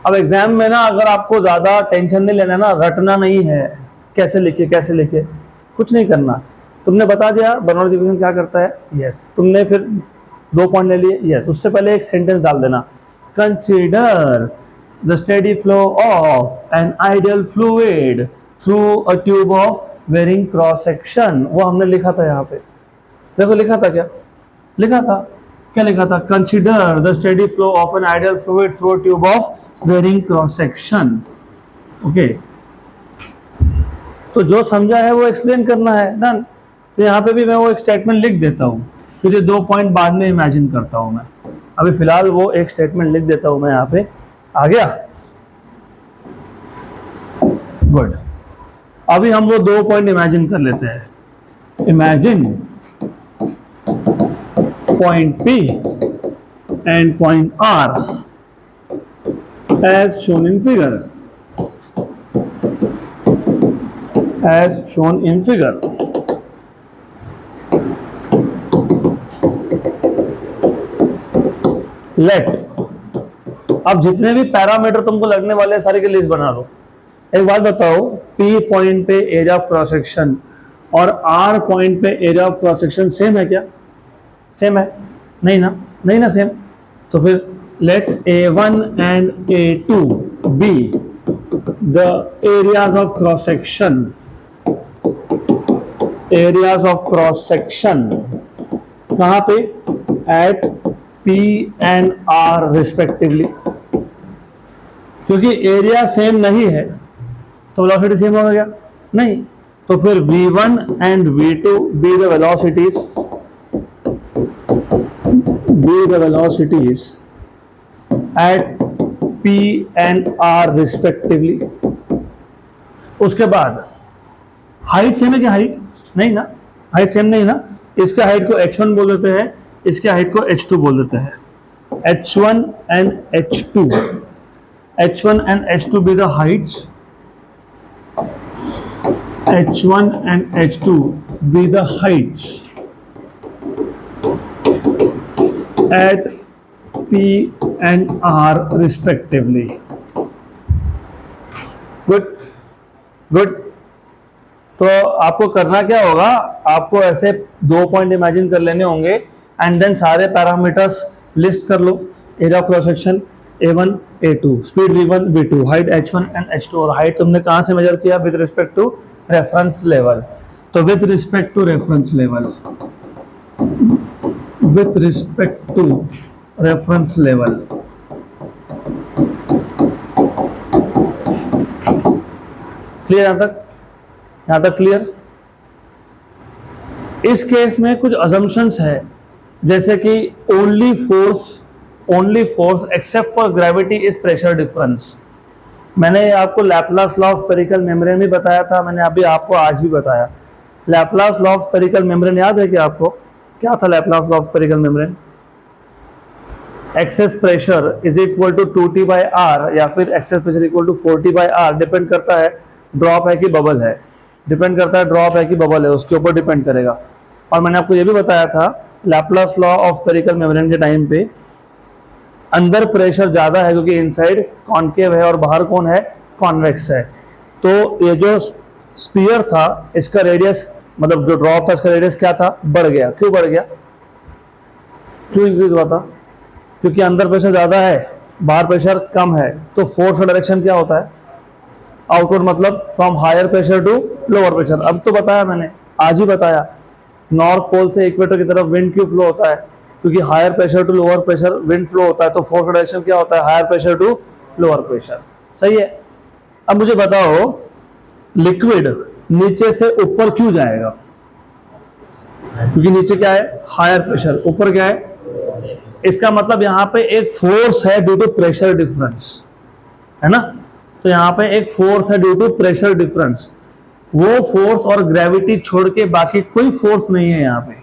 अब एग्जाम में ना अगर आपको ज्यादा टेंशन नहीं लेना ना, रटना नहीं है, कैसे लिखे कुछ नहीं करना, तुमने बता दिया बर्नौलीज इक्वेशन क्या करता है, यस, तुमने फिर 2 पॉइंट ले लिए, यस, उससे पहले एक सेंटेंस डाल देना, consider the steady flow of an ideal fluid through a tube of varying cross section. वो हमने लिखा था यहाँ पे, देखो लिखा था क्या लिखा था, consider the steady flow of an ideal fluid through a tube of varying cross section. Okay, तो जो समझा है वो एक्सप्लेन करना है, डन। तो यहाँ पे भी मैं वो एक स्टेटमेंट लिख देता हूँ, फिर ये 2 पॉइंट बाद में इमेजिन करता हूँ मैं, अभी फिलहाल वो एक स्टेटमेंट लिख देता हूँ मैं यहाँ पे, आ गया, गुड। अभी हम वो 2 पॉइंट इमेजिन कर लेते हैं, imagine point P and point R as shown in figure, as shown in figure। Let, अब जितने भी पैरामीटर तुमको लगने वाले सारे की लिस्ट बना लो। एक बात बताओ, P पॉइंट पे एरिया ऑफ क्रॉस सेक्शन और R पॉइंट पे area of cross section same है क्या? सेम है? नहीं ना सेम। तो फिर let A1 and A2 be the areas of cross section, areas of cross section कहाँ पे? at P and R respectively। क्योंकि एरिया सेम नहीं है तो वेलोसिटी सेम होगा क्या? नहीं। तो फिर V1 and V2 be the velocities, at P and R respectively। उसके बाद हाइट सेम है क्या? हाइट नहीं ना, हाइट सेम नहीं ना। इसके हाइट को h1 बोल देते हैं, इसके हाइट को h2 बोल देते हैं। h1 and h2, h1 and h2 be the heights, h1 and h2 be the heights at P and R respectively। Good. तो आपको करना क्या होगा, आपको ऐसे 2 पॉइंट इमेजिन कर लेने होंगे एंड देन सारे पैरामीटर्स लिस्ट कर लो। Area of cross section A1 A2, speed V1 V2, height H1 and H2, और हाइट तुमने कहाँ से मेजर किया? With respect to reference level. तो with respect to reference level, with respect to reference level, clear? यहां तक clear? इस case में कुछ अजम्पशंस है, जैसे कि only force except for gravity is pressure difference. मैंने आपको Laplace law of spherical membrane भी बताया था, मैंने अभी आपको आज भी बताया। Laplace law of spherical membrane याद है कि आपको? क्या था Laplace law of spherical membrane? Excess pressure is equal to 2T by R, या फिर excess pressure equal to 4T by R. Depend करता है ड्रॉप है कि बबल है, डिपेंड करता है ड्रॉप है कि बबल है, उसके ऊपर डिपेंड करेगा। और मैंने आपको ये भी बताया था Laplace law of spherical membrane के टाइम पे अंदर प्रेशर ज़्यादा है क्योंकि इनसाइड कॉन्केव है और बाहर कौन है? कॉन्वेक्स है। तो ये जो स्फीयर था इसका रेडियस, मतलब जो ड्रॉप था इसका रेडियस क्या था? बढ़ गया। क्यों बढ़ गया? क्यों इंक्रीज हुआ था? क्योंकि अंदर प्रेशर ज़्यादा है, बाहर प्रेशर कम है। तो फोर्स का डायरेक्शन क्या होता है? आउटवर्ड, मतलब from higher pressure to lower pressure. अब तो बताया मैंने, आज ही बताया, नॉर्थ पोल से इक्वेटर की तरफ विंड क्यों फ्लो होता है? क्योंकि higher pressure to lower pressure wind flow होता है। तो फोर्स का डायरेक्शन क्या होता है? Higher pressure to lower pressure. सही है। अब मुझे बताओ, लिक्विड नीचे से ऊपर क्यों जाएगा? क्योंकि नीचे क्या है? हायर प्रेशर, ऊपर क्या है? इसका मतलब यहाँ पे एक फोर्स है ड्यू टू प्रेशर डिफरेंस, है ना? तो यहाँ पे एक फोर्स है ड्यू टू प्रेशर डिफरेंस। वो फोर्स और ग्रेविटी छोड़ के बाकी कोई फोर्स नहीं है यहाँ पे।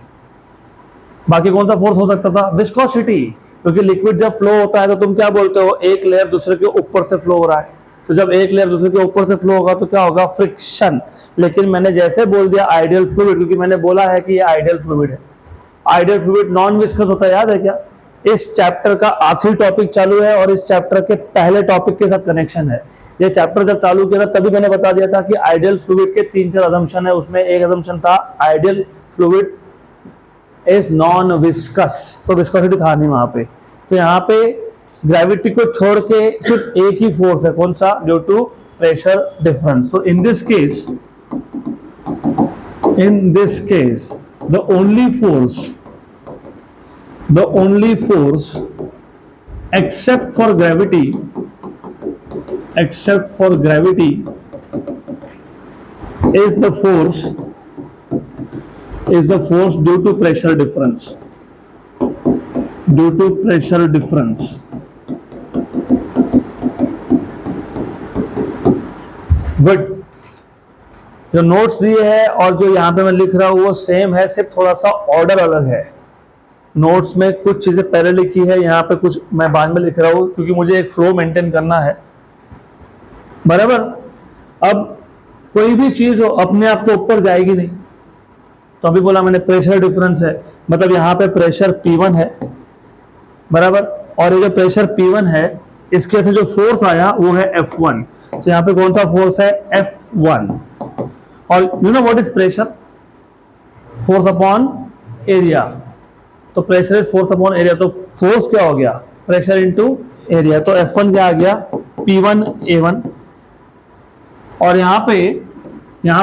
बाकी कौन सा फोर्स हो सकता था? विस्कोसिटी। क्योंकि लिक्विड जब फ्लो होता है तो तुम क्या बोलते हो? एक लेयर दूसरे के ऊपर से फ्लो हो रहा है। तो जब एक लेयर दूसरे के ऊपर से फ्लो होगा तो क्या होगा, फ्रिक्शन। लेकिन मैंने जैसे बोल दिया आइडियल फ्लूइड, क्योंकि मैंने बोला है कि ये आइडियल फ्लूइड है। आइडियल फ्लूइड नॉन विस्कस होता है, याद है क्या? इस चैप्टर का आखिरी टॉपिक चालू है और इस चैप्टर के पहले टॉपिक के साथ कनेक्शन है। ये चैप्टर जब चालू किया था तभी मैंने बता दिया था कि आइडियल फ्लूइड के 3-4 अजम्पशन है। उसमें एक अजम्पशन था ideal fluid is non viscous, तो विस्कोसिटी था नहीं वहां पे। तो यहाँ पे ग्रेविटी को छोड़ के सिर्फ एक ही फोर्स है, कौन सा? Due to pressure difference. तो in this case the only force except for gravity is the force due to pressure difference, but जो नोट्स दिए है और जो यहाँ पे मैं लिख रहा हूँ वो सेम है, सिर्फ थोड़ा सा ऑर्डर अलग है। नोट्स में कुछ चीजें पहले लिखी है, यहाँ पे कुछ मैं बाद में लिख रहा हूँ, क्योंकि मुझे एक फ्लो मेंटेन करना है, बराबर। अब कोई भी चीज हो अपने आप तो ऊपर जाएगी नहीं। तो अभी बोला मैंने प्रेशर डिफरेंस है, मतलब यहाँ पे प्रेशर P1 है, बराबर। और ये जो प्रेशर P1 है इसके से जो फोर्स आया वो है F1। तो यहाँ पे कौन सा फोर्स है? F1। और you know what is pressure? Force upon area. तो pressure is force upon area. तो फोर्स क्या हो गया? Pressure into area. तो F1 क्या आ गया? P1A1। और यहाँ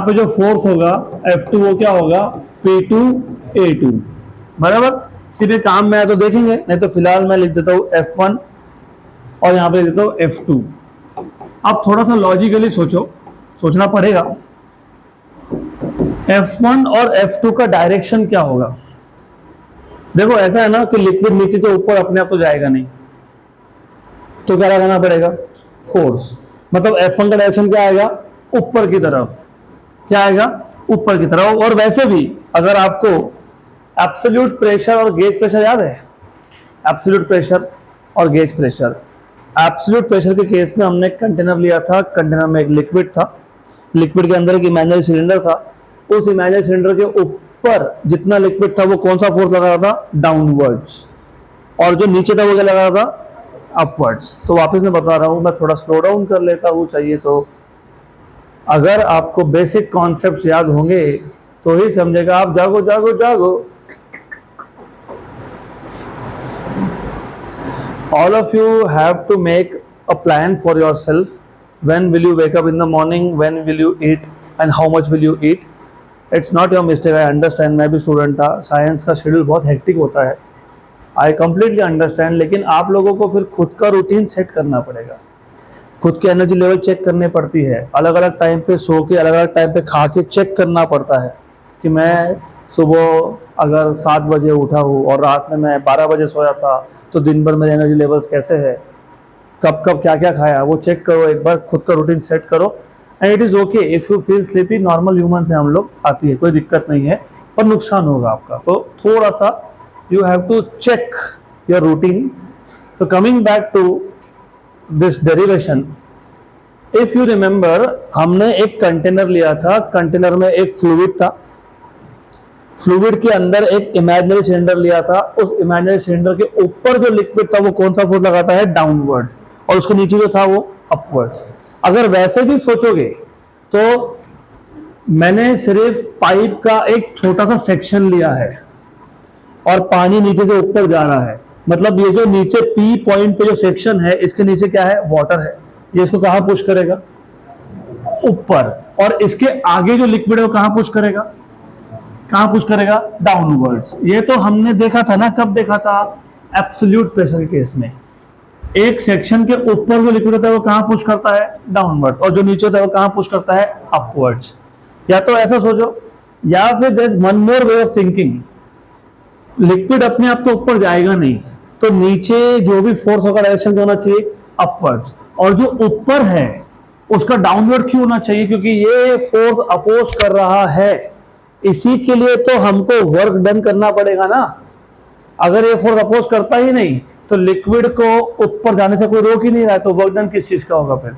पे जो फोर्स होगा F2 वो क्या होगा? P2A2, बराबर। सीधे काम में आया तो देखेंगे, नहीं तो फिलहाल मैं लिख देता हूँ F1 और यहाँ पे लिख देता हूँ F2। अब थोड़ा सा लॉजिकली सोचना पड़ेगा। F1 और F2 का डायरेक्शन क्या होगा? देखो ऐसा है ना कि लिक्विड नीचे से ऊपर अपने आप तो जाएगा नहीं, तो क्या लगाना पड़ेगा? फोर्स। मतलब F1 का डायरेक्शन क्या आएगा? ऊपर की तरफ। क्या आएगा? ऊपर की तरफ। और वैसे भी अगर आपको एब्सोल्यूट प्रेशर और गेज प्रेशर याद है? एब्सोल्यूट प्रेशर और गेज प्रेशर। एब्सोल्यूट प्रेशर के केस में हमने कंटेनर लिया था, कंटेनर में एक लिक्विड था, लिक्विड के अंदर एक इमेजिनरी सिलेंडर था। उस इमेजिनरी सिलेंडर के ऊपर जितना लिक्विड था वो कौन सा फोर्स लगा रहा था? डाउनवर्ड्स। और जो नीचे था वो क्या लगा रहा था? अपवर्ड्स। तो वापस मैं बता रहा हूं, मैं थोड़ा स्लो डाउन कर लेता हूं चाहिए तो। अगर आपको बेसिक कॉन्सेप्ट्स याद होंगे तो ही समझेगा आप। जागो जागो जागो। All of you have to make a plan for yourself. When will you wake up in the morning? When will you eat? And how much will you eat? It's not your mistake. I understand. मैं भी student था, science का schedule बहुत hectic होता है। I completely understand. लेकिन आप लोगों को फिर खुद का रूटीन सेट करना पड़ेगा, खुद की एनर्जी लेवल चेक करनी पड़ती है, अलग अलग टाइम पे सो के अलग अलग टाइम पे खा के चेक करना पड़ता है कि मैं सुबह अगर 7 बजे उठा हूँ और रात में मैं 12 बजे सोया था तो दिन भर मेरे एनर्जी लेवल्स कैसे है, कब कब क्या क्या खाया, वो चेक करो एक बार, खुद का रूटीन सेट करो। And it is okay if you feel sleepy. Normal human से हम लोग आती है, कोई दिक्कत नहीं है, पर नुकसान होगा आपका। तो थोड़ा सा you have to check your routine. तो coming back to this derivation, if you remember हमने एक कंटेनर लिया था, कंटेनर में एक फ्लूइड था, फ्लूइड के अंदर एक इमेजिनरी सिलेंडर लिया था। उस इमेजिनरी सिलेंडर के ऊपर जो लिक्विड था वो कौन सा फोर्स लगाता है? डाउनवर्ड्स। और उसके नीचे जो था वो अपवर्ड्स। अगर वैसे भी सोचोगे तो मैंने सिर्फ पाइप का एक छोटा सा सेक्शन लिया है और पानी नीचे से ऊपर जा रहा है, मतलब ये जो नीचे P पॉइंट पे जो सेक्शन है इसके नीचे क्या है? वाटर है। ये इसको कहां पुश करेगा? ऊपर। और इसके आगे जो लिक्विड है वो कहां पुश करेगा? कहां पुश करेगा? डाउनवर्ड्स। ये तो हमने देखा था ना, कब देखा था? एब्सोल्यूट प्रेशर के केस में। एक सेक्शन के ऊपर जो लिक्विड होता है वो कहां पुश करता है? डाउनवर्ड्स। और जो नीचे होता है वो कहां पुश करता है? अपवर्ड्स। या तो ऐसा सोचो, या फिर there is one more way of thinking. Liquid अपने आप तो ऊपर जाएगा नहीं, तो नीचे जो भी फोर्स होगा डायरेक्शन होना चाहिए अपवर्ड्स। और जो ऊपर है उसका डाउनवर्ड क्यों होना चाहिए? क्योंकि ये फोर्स अपोज कर रहा है, इसी के लिए तो हमको वर्क डन करना पड़ेगा ना। अगर ये फोर्स अपोज करता ही नहीं तो लिक्विड को ऊपर जाने से कोई रोक ही नहीं रहा है, तो वर्क डन किस चीज का होगा फिर?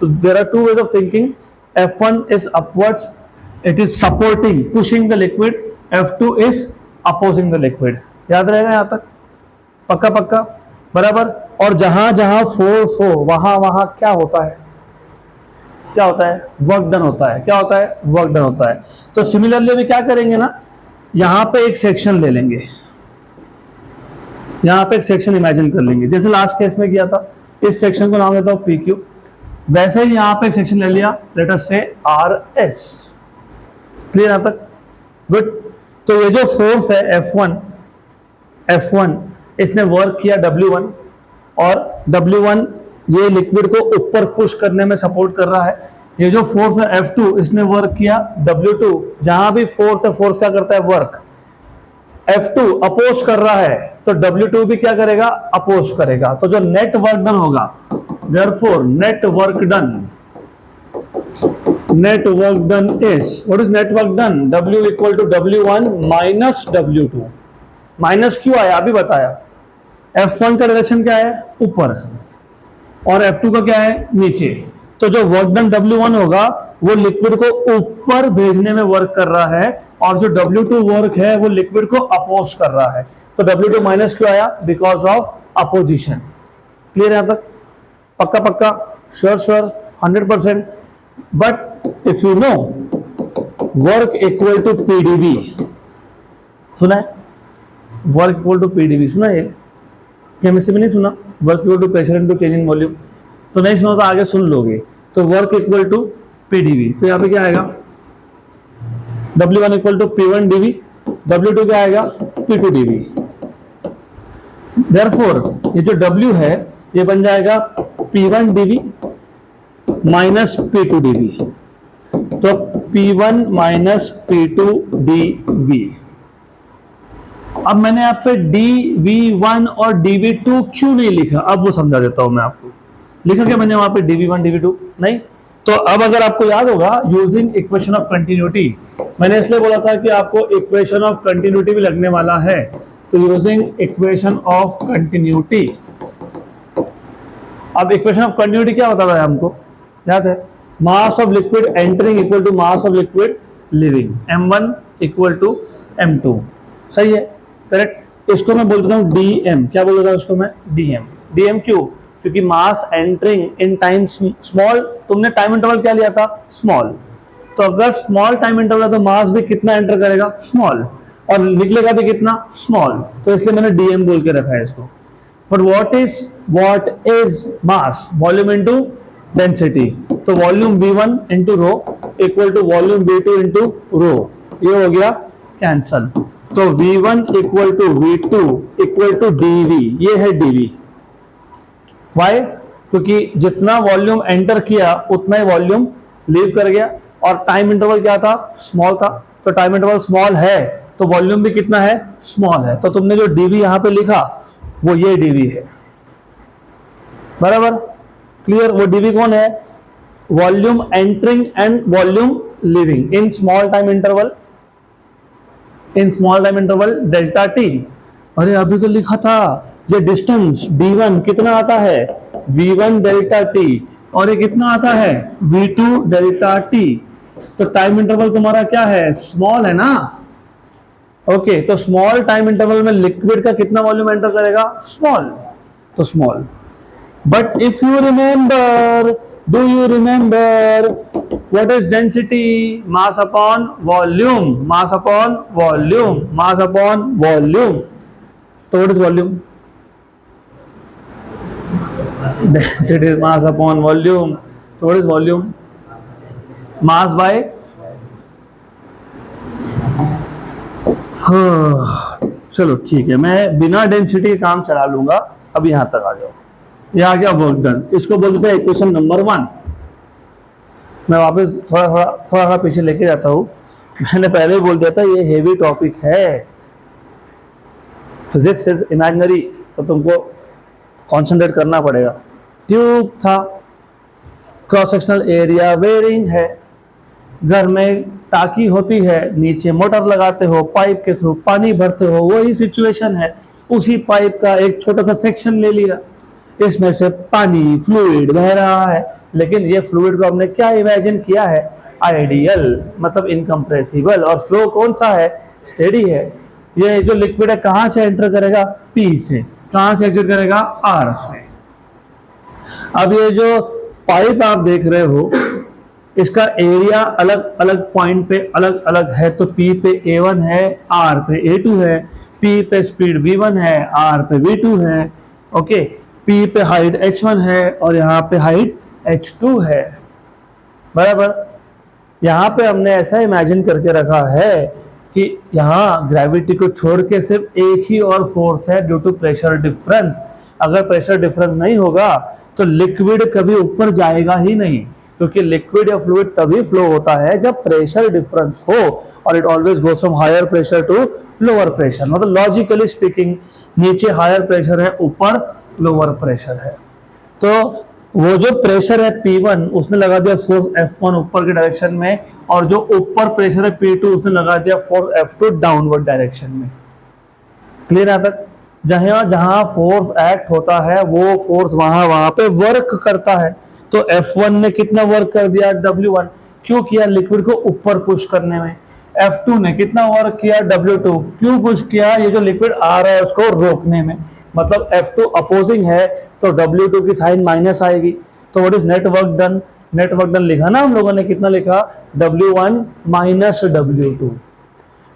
तो there are two ways of thinking, F1 is upwards, it is supporting pushing the liquid, F2 is opposing the liquid. याद रहेगा यहाँ तक? पक्का पक्का बराबर। और जहां जहां फोर्स हो वहां वहां क्या होता है, क्या होता है? वर्क डन होता है। क्या होता है? वर्क डन होता है। तो सिमिलरली अभी क्या करेंगे ना, यहां पे एक सेक्शन ले लेंगे, यहां पे एक सेक्शन इमेजिन कर लेंगे, जैसे लास्ट केस में किया था। इस सेक्शन को नाम देता हूं PQ। वैसे ही यहां पे एक सेक्शन ले लिया, लेट अस से RS। क्लियर यहां तक? गुड। तो ये जो फोर्स है F1 इसने वर्क किया W1, और W1 ये लिक्विड को ऊपर पुश करने में सपोर्ट कर रहा है। ये जो फोर्स है F2 इसने वर्क किया W2, जहां भी फोर्स है, फोर्स क्या करता है? वर्क। F2 अपोज कर रहा है तो W2 भी क्या करेगा? अपोज करेगा। तो जो नेट वर्क डन होगा, therefore net work done is, what is net work done? W equal to W1 minus W2। Minus क्यों आया अभी बताया। F1 का डायरेक्शन क्या है? ऊपर, और F2 का क्या है? नीचे। तो जो वर्क डन W1 होगा वो लिक्विड को ऊपर भेजने में वर्क कर रहा है, और जो W2 वर्क है वो लिक्विड को अपोज कर रहा है। तो W2 माइनस क्यों आया? Because of opposition. क्लियर यहां तक? पक्का पक्का, sure sure, 100%। But if you know work equal to PdV, सुना है? वर्क इक्वल टू PdV सुना है? केमिस्ट्री में नहीं सुना? Work equal to pressure into change in volume. तो नहीं सुना तो आगे सुन लोगे। तो वर्क इक्वल टू PdV, तो यहाँ पे क्या आएगा? W1 equal to P1 dV, W2 क्या आएगा? P2 dV। देयरफॉर ये जो W है ये बन जाएगा P1 dV minus P2 dV। तो P1 माइनस P2 dV। अब मैंने यहाँ पे dV1 और dV2 क्यों नहीं लिखा, अब वो समझा देता हूं मैं आपको। लिखा क्या मैंने वहां पे? dV1 dV2 नहीं। तो अब अगर आपको याद होगा, यूजिंग इक्वेशन ऑफ कंटिन्यूटी, मैंने इसलिए बोला था कि आपको इक्वेशन ऑफ कंटिन्यूटी भी लगने वाला है। तो यूजिंग इक्वेशन ऑफ कंटिन्यूटी, अब इक्वेशन ऑफ कंटिन्यूटी क्या होता है हमको याद है? Mass of liquid entering equal to mass of liquid leaving, M1 equal to M2। सही है, करेक्ट। इसको मैं बोलता हूँ DM। क्या बोल देता हूँ इसको मैं? DM क्यों? क्योंकि मास एंटरिंग इन टाइम स्मॉल, तुमने टाइम इंटरवल क्या लिया था? स्मॉल। तो अगर स्मॉल टाइम इंटरवल है तो मास भी कितना एंटर करेगा? स्मॉल, और निकलेगा भी कितना? स्मॉल। तो इसलिए मैंने DM बोल के रखा है इसको। But what is mass? Volume into density. तो volume V1 into rho equal to volume V2 into rho, ये हो गया कैंसल। तो V1 equal to V2 equal to dV, ये है dV। वाई? क्योंकि जितना वॉल्यूम एंटर किया उतना ही वॉल्यूम लीव कर गया, और टाइम इंटरवल क्या था? स्मॉल था। तो टाइम इंटरवल स्मॉल है तो वॉल्यूम भी कितना है? स्मॉल है। तो तुमने जो dV यहां पे लिखा वो ये dV है, बराबर। क्लियर? वो dV कौन है? Volume entering and volume living in small time interval, delta T। अरे अभी तो लिखा था ये डिस्टेंस D1 कितना आता है? V1 डेल्टा T, और ये कितना आता है? V2 delta T। तो टाइम इंटरवल तुम्हारा क्या है? स्मॉल है ना? ओके, तो स्मॉल टाइम इंटरवल में लिक्विड का कितना वॉल्यूम एंटर करेगा? स्मॉल। तो small. But if you remember, do you remember what is density? Mass upon volume, mass upon volume, mass upon volume. So what is volume? Density is mass upon volume. So what is volume? Mass by चलो ठीक है, मैं बिना density के काम चला लूंगा। अब यहां तक आ जाओ। यह आ गया वर्क डन। इसको बोलते हैं इक्वेशन नंबर 1। मैं वापस थोड़ा पीछे लेके जाता हूं। मैंने पहले ही बोल दिया था ये हेवी टॉपिक है, फिजिक्स इज इमेजिनरी, तो तुमको कंसंट्रेट करना पड़ेगा। ट्यूब था, क्रॉस सेक्शनल एरिया वेरिंग है, घर में टाकी होती है, नीचे मोटर लगाते हो, पाइप के थ्रू पानी भरते हो, वही सिचुएशन है। उसी पाइप का एक छोटा सा सेक्शन ले लिया, इसमें से पानी फ्लूइड बह रहा है, लेकिन ये फ्लूइड को हमने क्या इमेजिन किया है, आइडियल, मतलब इनकम्प्रेसिबल। और फ्लो कौन सा है, स्टेडी है। ये जो लिक्विड है कहां से एंटर करेगा, पी से, कहां से एग्जिट करेगा, आर से। अब ये जो पाइप आप देख रहे हो इसका एरिया अलग अलग पॉइंट पे अलग अलग है, तो P पे A1 है, R पे A2 है, P पे स्पीड V1 है, R पे V2 है, ओके। P पे हाइट H1 है और यहाँ पे हाइट H2 है, बराबर। यहाँ पे हमने ऐसा इमेजिन करके रखा है कि यहाँ ग्रेविटी को छोड़ के सिर्फ एक ही और फोर्स है, ड्यू टू प्रेशर डिफरेंस। अगर प्रेशर डिफरेंस नहीं होगा तो लिक्विड कभी ऊपर जाएगा ही नहीं, क्योंकि लिक्विड या फ्लूइड तभी फ्लो होता है जब प्रेशर डिफरेंस हो, और it always goes from higher pressure to lower pressure. मतलब लॉजिकली स्पीकिंग नीचे हायर प्रेशर है, ऊपर लोअर प्रेशर है। तो वो जो प्रेशर है P1 उसने लगा दिया फोर्स F1 ऊपर के डायरेक्शन में, और जो ऊपर प्रेशर है P2 उसने लगा दिया फोर्स F2 डाउनवर्ड डायरेक्शन में। क्लियर है तक? जहां जहां फोर्स एक्ट होता है वो फोर्स वहां वहां पे वर्क करता है। तो F1 ने कितना वर्क कर दिया, W1, क्यों किया, लिक्विड को ऊपर पुश करने में। F2 ने कितना वर्क किया, W2, क्यों पुश किया, ये जो लिक्विड आ रहा है उसको रोकने में। मतलब F2 अपोजिंग है तो W2 की साइन माइनस आएगी। तो what is net work done, net work done लिखा ना हम लोगों ने, कितना लिखा, W1 माइनस W2।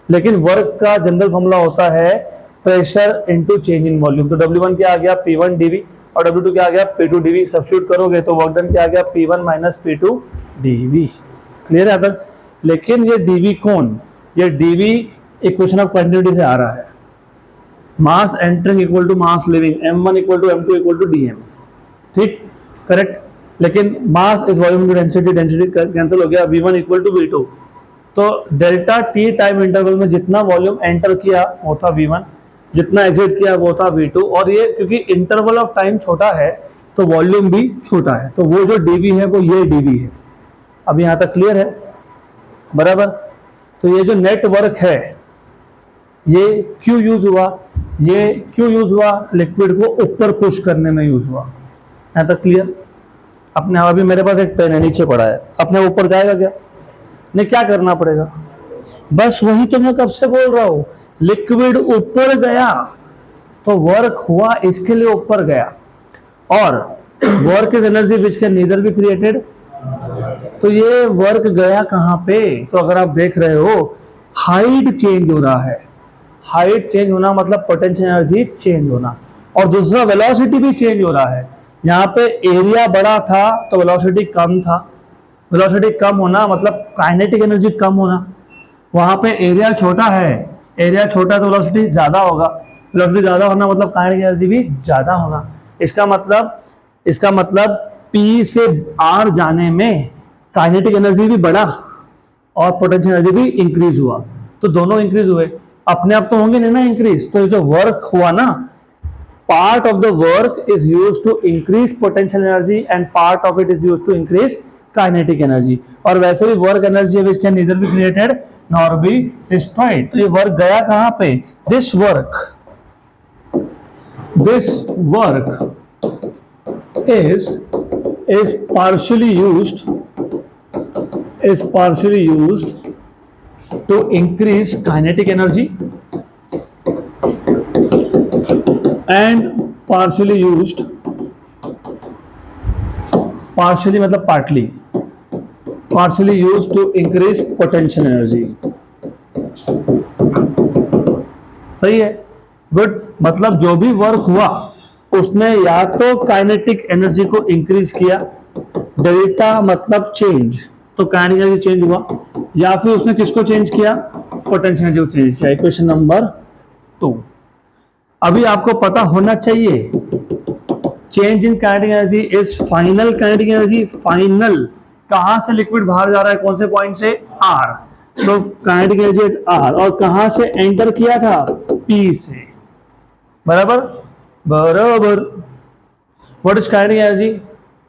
लेकिन वर्क का जनरल फॉर्मूला होता है pressure into change in volume. तो W1 क्या आ गया, P1 dV, और W2 क्या आ गया, P2 dV। सब्स्टिट्यूट करोगे तो वर्क डन क्या आ गया, P1 minus P2 dV। Clear है तक? लेकिन ये dV कौन, ये dV इक्वेशन ऑफ कंटिन्यूटी से आ रहा है। Mass entering equal to mass leaving, M1 equal to M2 equal to DM, ठीक, करेक्ट। लेकिन mass is volume to density, density cancel हो गया, V1 इक्वल टू V2। तो डेल्टा T टाइम इंटरवल में जितना वॉल्यूम एंटर किया वो था V1, जितना एग्जिट किया वो था V2। और ये क्योंकि इंटरवल ऑफ टाइम छोटा है तो वॉल्यूम भी छोटा है, तो वो जो dV है वो ये dV है। अब यहां तक क्लियर है, बराबर। तो ये जो नेट वर्क है ये क्यों यूज हुआ, ये क्यों यूज हुआ, लिक्विड को ऊपर पुश करने में यूज हुआ। यहां तक क्लियर? अपने अभी मेरे पास एक पेन है, नीचे पड़ा है, अपने ऊपर जाएगा क्या, नहीं, क्या करना पड़ेगा, बस वही तो मैं कब से बोल रहा हूं, लिक्विड ऊपर गया तो वर्क हुआ, इसके लिए ऊपर गया। और work is energy which can neither be created, तो ये वर्क गया कहां पे, तो अगर आप देख रहे हो हाइट चेंज हो रहा है। हाइट चेंज होना मतलब पोटेंशियल एनर्जी चेंज होना, और दूसरा वेलोसिटी भी चेंज हो रहा है। यहाँ पे एरिया बड़ा था तो वेलोसिटी कम था, वेलोसिटी कम होना मतलब काइनेटिक एनर्जी कम होना। वहां पे एरिया छोटा है, एरिया छोटा तो वेलोसिटी ज्यादा होगा, वेलोसिटी ज्यादा होना मतलब काइनेटिक एनर्जी भी ज्यादा होना। इसका मतलब P से R जाने में काइनेटिक एनर्जी भी बढ़ा और पोटेंशियल एनर्जी भी इंक्रीज हुआ, तो दोनों इंक्रीज हुए। अपने आप तो होंगे नहीं ना इंक्रीज, तो जो वर्क हुआ ना, part of the work is used to increase potential energy and part of it is used to increase kinetic energy। और वैसे भी work energy which can neither be created nor be destroyed। तो ये work गया कहां पे, this work is partially used to increase kinetic energy and partially मतलब partially used to increase potential energy। सही है, गुड। मतलब जो भी वर्क हुआ उसने या तो काइनेटिक एनर्जी को इंक्रीज किया, डेल्टा मतलब चेंज, तो काइनेटिक एनर्जी चेंज हुआ, या फिर उसने किसको चेंज किया, पोटेंशियल एनर्जी को चेंज किया। Equation number 2। अभी आपको पता होना चाहिए change in kinetic energy is final kinetic energy. Final कहां से लिक्विड बाहर जा रहा है, कौन से पॉइंट से, R, तो काइनेटिक एनर्जी एट R, और कहां से एंटर किया था, P से, बराबर बराबर। What is kinetic energy,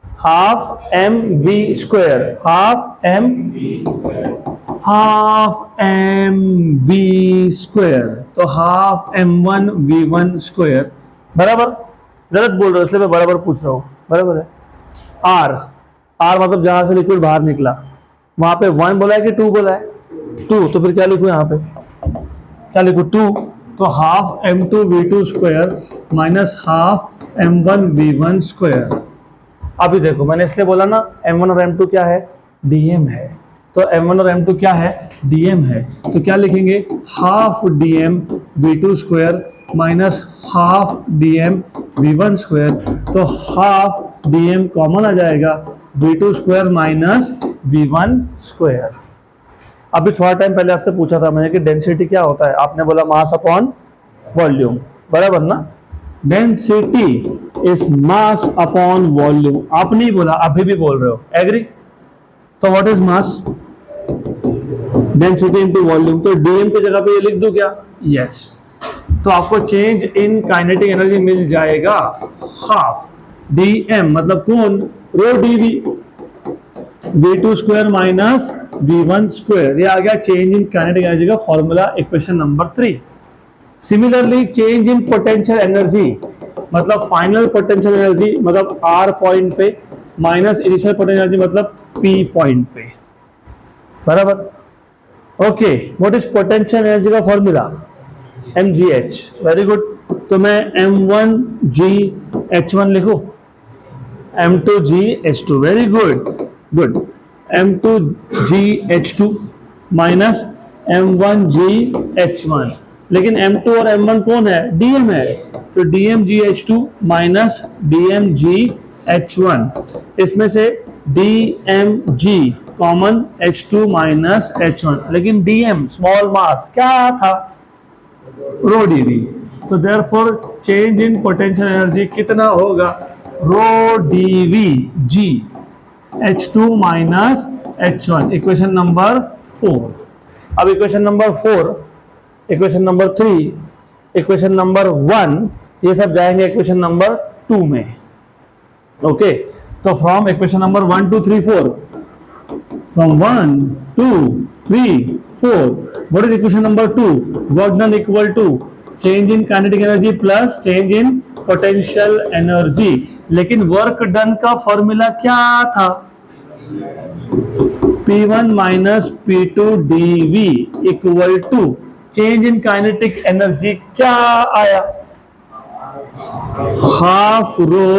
half mv square, half mv square, तो हाफ m1 v1 स्क्वायर, बराबर। गलत बोल रहा हूं इसलिए मैं बराबर पूछ रहा हूं, बराबर है। R आर मतलब जहां से लिक्विड बाहर निकला, वहां पे 1 बोला है कि 2 बोला है? 2, तो फिर क्या लिखूं यहाँ पे, क्या लिखूं? 2, तो half m2 v2 square minus half m1 v1 square. अभी देखो मैंने इसलिए बोला ना m1 और m2 क्या है, dm है, तो m1 और m2 क्या है, dm है, तो क्या लिखेंगे, half dm v2 square minus half dm v1 square, तो हाफ dm कॉमन आ जाएगा, v2 square minus v1 square. अभी थोड़ा टाइम पहले आपसे पूछा था मैंने कि डेंसिटी क्या होता है, आपने बोला मास अपॉन वॉल्यूम, बराबर ना? Density is mass upon volume, आप नहीं बोला, अभी भी बोल रहे हो, एग्री? तो what is mass? Density into volume, तो डीएम की जगह पे ये लिख दूं क्या? यस। तो आपको चेंज इन काइनेटिक एनर्जी मिल जाएगा हाफ डीएम मतलब कौन, rho DV v2 square minus v1 square, ये आ गया चेंज इन काइनेटिक एनर्जी का formula, equation number 3। Similarly change in potential energy मतलब फाइनल पोटेंशियल एनर्जी मतलब r पॉइंट पे माइनस इनिशियल पोटेंशियल एनर्जी मतलब p पॉइंट पे, बराबर? Okay, what is potential energy का फॉर्मूला? mgh, very good. तो मैं m1gh1 लिखूं, m2gh2, very good, good, m2gh2 minus m1gh1, लेकिन m2 और m1 कौन है, dm है, तो dmgh2 माइनस dmgh1, इसमें से dmg common h2 minus h1, लेकिन dm स्मॉल मास क्या था, रो dv, तो therefore change in potential energy कितना होगा, रो dv g h2 minus h1, equation number 4। अब equation number 4, equation number 3, equation number 1, ये सब जाएंगे इक्वेशन नंबर 2 में। ओके, तो from equation number 1 2 3 4, from 1 2 3 4, what is equation number 2, work done equal to change in kinetic energy plus change in potential energy, लेकिन work done का formula क्या था, P1 minus P2 dV equal to change in kinetic energy क्या आया, half rho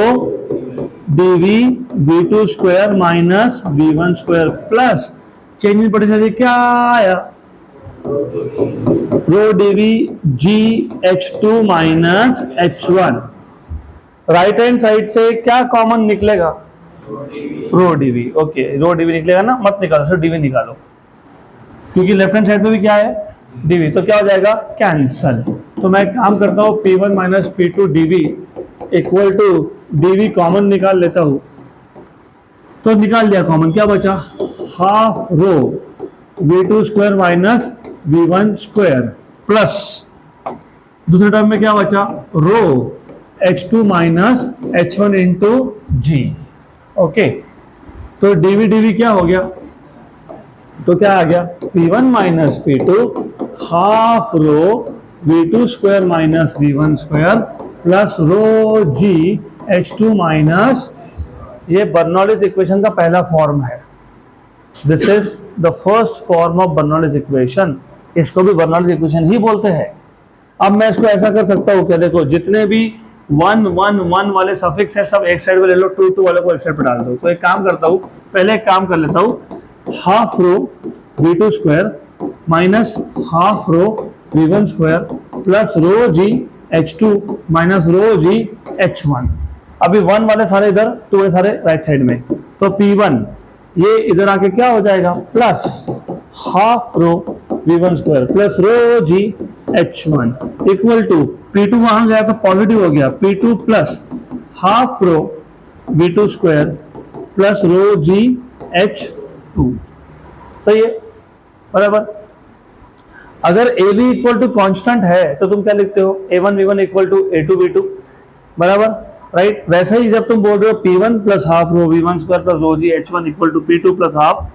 dV v2 square minus v1 square plus change in potential energy क्या आया, rho dV g h2 minus h1। Right hand side से क्या common निकलेगा, रो DV. Okay, रो DV निकलेगा ना, मत निकालो, सिर्फ डीवी निकालो, क्योंकि लेफ्ट हैंड साइड पे भी क्या है, डीवी, तो क्या हो जाएगा, कैंसल। तो मैं काम करता हूं P1 minus P2 DV equal to DV common निकाल लेता हूं, तो निकाल लिया कॉमन, क्या बचा, half rho v2 square minus v1 square plus दूसरे टर्म में क्या बचा, rho h2 minus h1 into g. Okay, तो डीवी डीवी क्या हो गया, तो क्या आ गया, P1 minus P2 half rho v2 square minus v1 square plus rho जी h2 माइनस, ये बर्नौलीज इक्वेशन का पहला फॉर्म है, this is the first form of Bernoulli's equation, इसको भी बर्नौलीज इक्वेशन ही बोलते हैं। अब मैं इसको ऐसा कर सकता हूं क्या, देखो जितने भी 1 1 1 वाले सफिक्स है सब एक साइड पे ले लो, 2 2 वाले को एक साइड पे डाल दो। तो एक काम करता हूं, पहले एक काम कर लेता हूं, half rho v2 square minus half rho v1 square plus rho जी h2 माइनस रो जी h1। अभी 1 वाले सारे इधर, 2 वाले सारे राइट साइड में, तो P1 ये इधर आके क्या हो जाएगा, plus half rho v1 square plus rho ji h1 equal to P2 वहां गया तो पॉजिटिव हो गया, P2 plus half rho v2 square plus rho जी h2, सही है, बराबर। अगर A B equal to constant है तो तुम क्या लिखते हो, a1 v1 equal to a2 v2, बराबर, राइट। वैसे ही जब तुम बोल रहे हो P1 plus half rho v1 square plus rho ji h1 equal to P2 plus half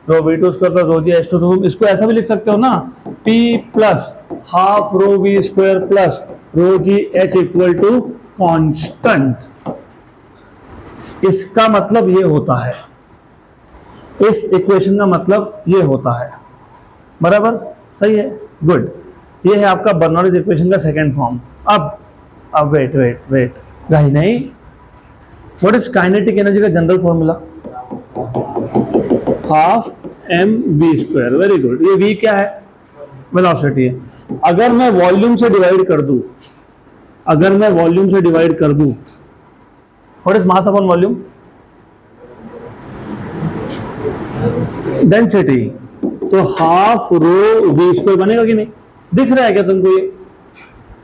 rho v2 square plus rho ji h2, तो तुम इसको ऐसा भी लिख सकते हो ना, P plus half rho v square plus rho G h equal to constant. इसका मतलब ये होता है इस इक्वेशन का मतलब ये होता है, बराबर, सही है, गुड। ये है आपका बर्नौलीज इक्वेशन का सेकेंड फॉर्म। अब वेट गाही नहीं, व्हाट इज काइनेटिक एनर्जी का general formula? Half mv²। Very good. ये v क्या है? वेलोसिटी है। अगर मैं वॉल्यूम से डिवाइड कर दूं, what is mass upon volume? Density. तो हाफ रो v² बनेगा कि नहीं? दिख रहा है क्या तुमको ये?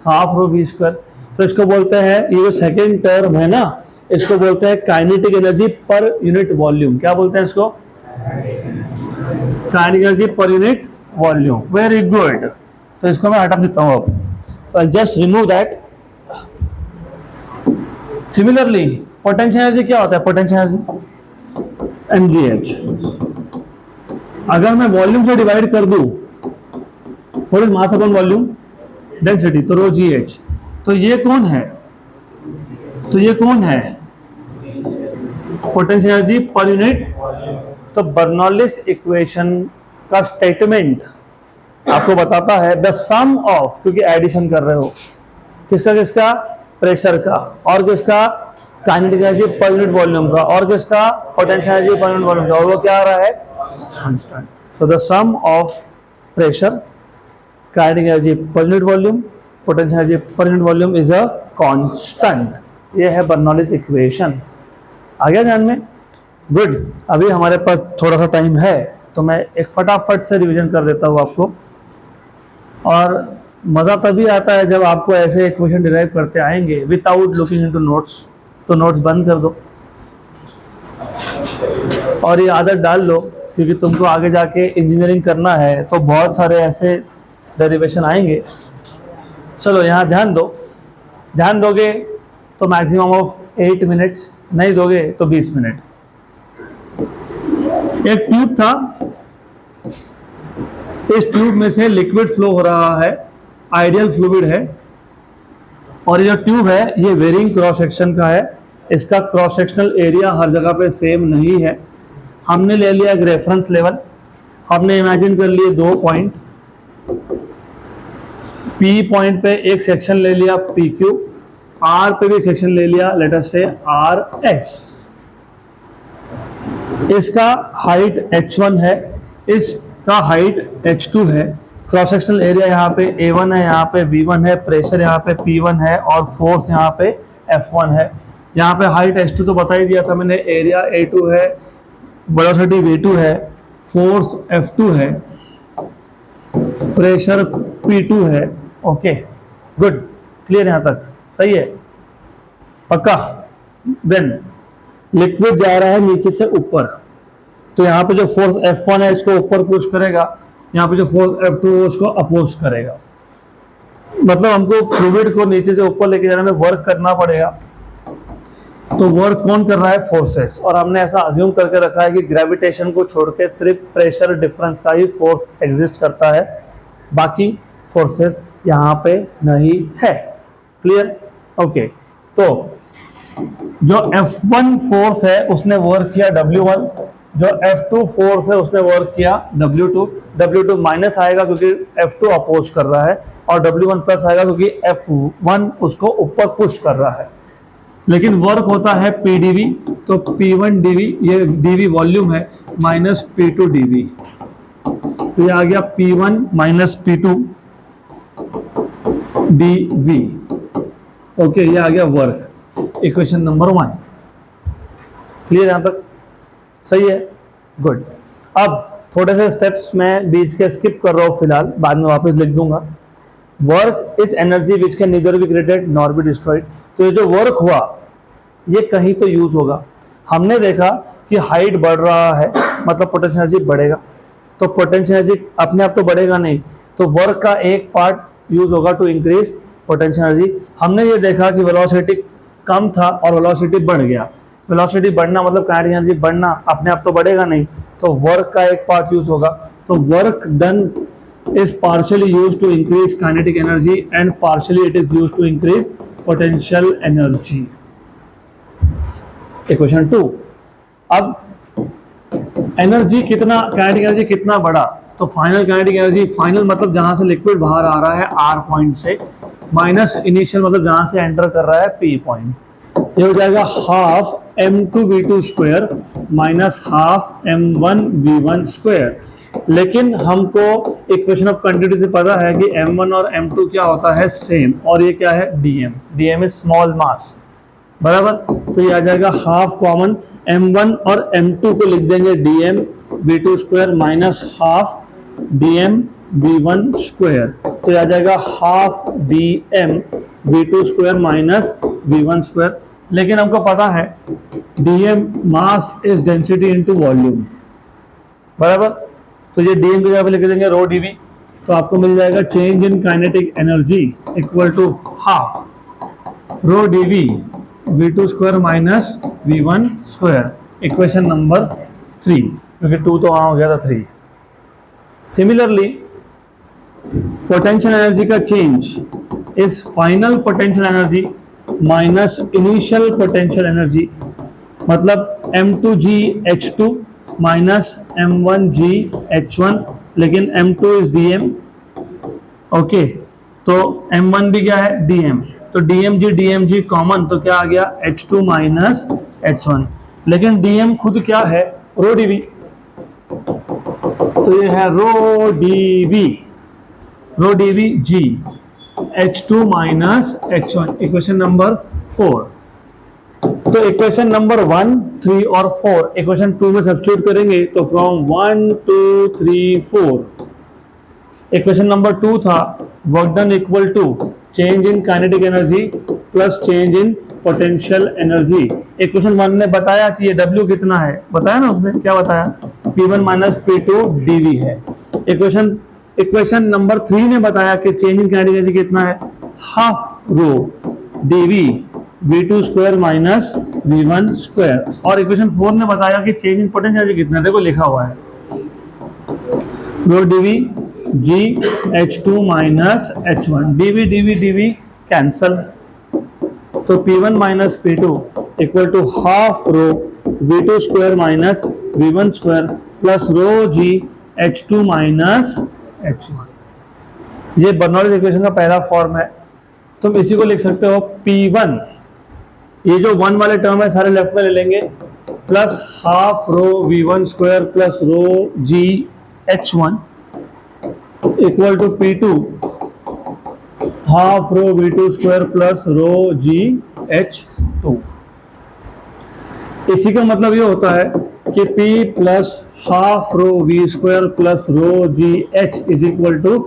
Half rho v²। तो इसको बोलते हैं, ये जो सेकेंड टर्म है ना, इसको बोलते हैं kinetic energy per unit volume. क्या बोलते हैं इसको? Kinetic energy per unit volume. Very good. तो इसको मैं हटा देता हूं अब, तो I just remove that. Similarly potential energy क्या होता है? Potential energy mgh। अगर मैं वॉल्यूम से डिवाइड कर दूं, what is mass upon volume? Density, तो रो gh। तो ये कौन है? Potential energy per unit. तो बर्नौलीज इक्वेशन का स्टेटमेंट आपको बताता है द सम ऑफ, क्योंकि एडिशन कर रहे हो, किसका? प्रेशर का, और किसका? Kinetic energy per unit volume का, और किसका? Potential energy per unit volume का। और वो क्या आ रहा है? Constant. So the sum of pressure, kinetic energy per unit volume, potential energy per unit volume is a constant. ये है बर्नौलीज इक्वेशन। आ गया ध्यान में? गुड। अभी हमारे पास थोड़ा सा टाइम है, तो मैं एक फटाफट से रिवीजन कर देता हूँ आपको। और मज़ा तभी आता है जब आपको ऐसे इक्वेशन डिराइव करते आएंगे विदाउट लुकिंग इनटू नोट्स। तो नोट्स बंद कर दो और ये आदत डाल लो, क्योंकि तुमको आगे जाके इंजीनियरिंग करना है तो बहुत सारे ऐसे डेरिवेशन आएंगे। चलो यहाँ ध्यान दो। ध्यान दोगे तो मैक्सिमम ऑफ 8 मिनट्स, नहीं दोगे तो 20 मिनट। एक ट्यूब था, इस ट्यूब में से लिक्विड फ्लो हो रहा है, आइडियल फ्लूइड है। और ये जो ट्यूब है ये वेरिंग क्रॉस सेक्शन का है। इसका क्रॉस सेक्शनल एरिया हर जगह पे सेम नहीं है। हमने ले लिया एक रेफरेंस लेवल, हमने इमेजिन कर लिए 2 पॉइंट। P पॉइंट पे एक सेक्शन ले लिया PQ, R पे भी सेक्शन ले लिया, लेट अस से RS। इसका हाइट h1 है, इसका हाइट h2 है। क्रॉस सेक्शनल एरिया यहाँ पे A1 है, यहाँ पे B1 है, प्रेशर यहाँ पे P1 है और फोर्स यहाँ पे F1 है। यहाँ पे हाइट h2 तो बता ही दिया था मैंने, एरिया A2 है, वेलोसिटी V2 है, फोर्स F2 है, प्रेशर P2 है। ओके गुड, क्लियर यहाँ तक? सही है, पक्का? देन लिक्विड जा रहा है नीचे से ऊपर, तो यहाँ पे जो फोर्स F1 है इसको ऊपर पुश करेगा, यहाँ पे जो फोर्स F2 है उसको अपोज करेगा। मतलब हमको फ्लूइड को नीचे से ऊपर लेके जाने में वर्क करना पड़ेगा। तो वर्क कौन कर रहा है? फोर्सेस। और हमने ऐसा अज्यूम करके रखा है कि ग्रेविटेशन को छोड़ के सिर्फ प्रेशर डिफरेंस का ही फोर्स एग्जिस्ट करता है, बाकी फोर्सेस यहाँ पे नहीं है। क्लियर? ओके। तो जो F1 फोर्स है उसने वर्क किया W1, जो F2 फोर्स है उसने वर्क किया W2। W2 माइनस आएगा क्योंकि F2 अपोज कर रहा है, और W1 प्लस आएगा क्योंकि F1 उसको ऊपर पुश कर रहा है। लेकिन वर्क होता है PdV, तो P1 dV, ये dV वॉल्यूम है, माइनस P2 dV। तो ये आ गया P1 minus P2 dV। Okay, ये आ गया वर्क, इक्वेशन नंबर 1। क्लियर यहाँ तक? सही है, गुड। अब थोड़े से स्टेप्स मैं बीच के स्किप कर रहा हूँ फिलहाल, बाद में वापस लिख दूंगा। Work is energy which can neither be created nor be destroyed. तो ये जो वर्क हुआ ये कहीं तो यूज होगा। हमने देखा कि हाइट बढ़ रहा है मतलब पोटेंशियल एनर्जी बढ़ेगा, तो पोटेंशियल एनर्जी अपने आप तो बढ़ेगा नहीं, तो वर्क का एक पार्ट यूज होगा टू इंक्रीज पोटेंशियल एनर्जी। हमने ये देखा कि वेलोसिटी कम था और वेलोसिटी बढ़ गया। वेलोसिटी बढ़ना मतलब काइनेटिक एनर्जी बढ़ना, अपने आप तो बढ़ेगा नहीं, तो वर्क का एक पार्ट यूज होगा। तो work done is partially used to increase kinetic energy and partially it is used to increase potential energy. Equation 2. अब एनर्जी कितना, काइनेटिक एनर्जी कितना बड़ा, तो फाइनल काइनेटिक एनर्जी, फाइनल मतलब जहां से लिक्विड बाहर आ रहा है आर पॉइंट से, माइनस इनिशियल मतलब जहां से एंटर कर रहा है पी पॉइंट, ये हो जाएगा half m2v2 square minus half m1v1 square. लेकिन हमको इक्वेशन ऑफ कंटिन्यूटी से पता है कि m1 और m2 क्या होता है, सेम, और ये क्या है, dm इज स्मॉल मास, बराबर। तो ये आ जाएगा हाफ कॉमन, m1 और m2 को लिख देंगे dm v2 square minus half dm v1 square, तो ये आ जाएगा half dm v2 square minus v1 square. लेकिन हमको पता है dm mass is density into volume, बराबर। तो ये dm की जगह पे लिख देंगे रो dv, तो आपको मिल जाएगा change in kinetic energy equal to half rho dv v2 square minus v1 square, equation number 3, क्योंकि 2 तो वहां हो गया था 3। सिमिलरली पोटेंशियल एनर्जी का change is final potential energy minus initial potential energy, मतलब m2gh2 माइनस m1gh1, लेकिन m2 is dm, okay. तो m1 भी क्या है, dm, तो dmg कॉमन, तो क्या आ गया h2 माइनस h1, लेकिन dm खुद क्या है, रो dv, तो ये है rho dv g h2 minus h1, equation number 4। तो इक्वेशन नंबर 1, 3 और 4 इक्वेशन 2 में सब्स्टिट्यूट करेंगे, तो फ्रॉम 1 2 3 4, इक्वेशन नंबर 2 था work done equal to change in kinetic energy plus change in potential energy. Equation 1 ने बताया कि ये W कितना है, बताया ना उसने, क्या बताया, P1 माइनस P2 dV है। इक्वेशन नंबर 3 ने बताया कि चेंज इन काइनेटिक एनर्जी कितना है, half rho dV v2 square minus v1 square, और इक्वेशन 4 ने बताया कि चेंज इन पोटेंशियल एनर्जी कितना है, देखो लिखा हुआ है rho dV g h2 minus h1, dV cancel, तो P1 minus P2 equal to half rho v2 square minus v1 square plus rho g h2 minus h1। ये बर्नौलीज इक्वेशन का पहला फॉर्म है। तुम इसी को लिख सकते हो P1, ये जो 1 वाले टर्म है सारे लेफ्ट में ले लेंगे, plus half rho v1 square plus rho g h1 equal to P2 half rho v2 square plus rho g h2। इसी का मतलब ये होता है कि P plus half rho v square plus rho g h is equal to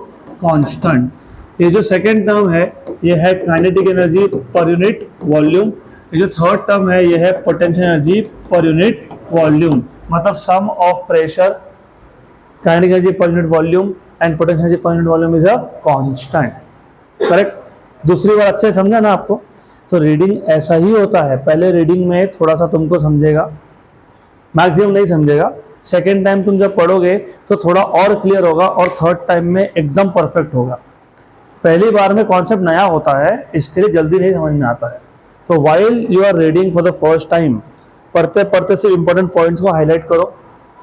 constant. ये जो second term है ये है kinetic energy per unit volume, ये जो थर्ड टर्म है ये है potential energy per unit volume, मतलब sum of pressure, kinetic energy per unit volume and potential energy per unit volume is a constant, correct. दूसरी बार अच्छे समझा ना आपको। तो रीडिंग ऐसा ही होता है, पहले रीडिंग में थोड़ा सा तुमको समझेगा, मैक्सिमम नहीं समझेगा, सेकेंड टाइम तुम जब पढ़ोगे तो थोड़ा और क्लियर होगा, और थर्ड टाइम में एकदम परफेक्ट होगा। पहली बार में कॉन्सेप्ट नया होता है, इसके लिए जल्दी नहीं समझ में आता है। तो while you are reading for the first time, पढ़ते पढ़ते सिर्फ इंपॉर्टेंट पॉइंट्स को हाईलाइट करो,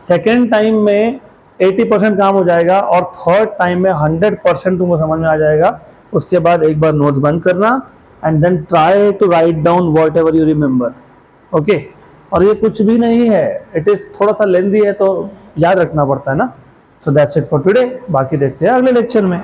सेकेंड टाइम में 80% काम हो जाएगा, और थर्ड टाइम में 100% तुमको समझ में आ जाएगा। उसके बाद एक बार नोट्स बंद करना and then try to write down whatever you remember, okay. और ये कुछ भी नहीं है, इट इज थोड़ा सा लेंदी है तो याद रखना पड़ता है ना। So that's it for today, बाकी देखते हैं अगले लेक्चर में।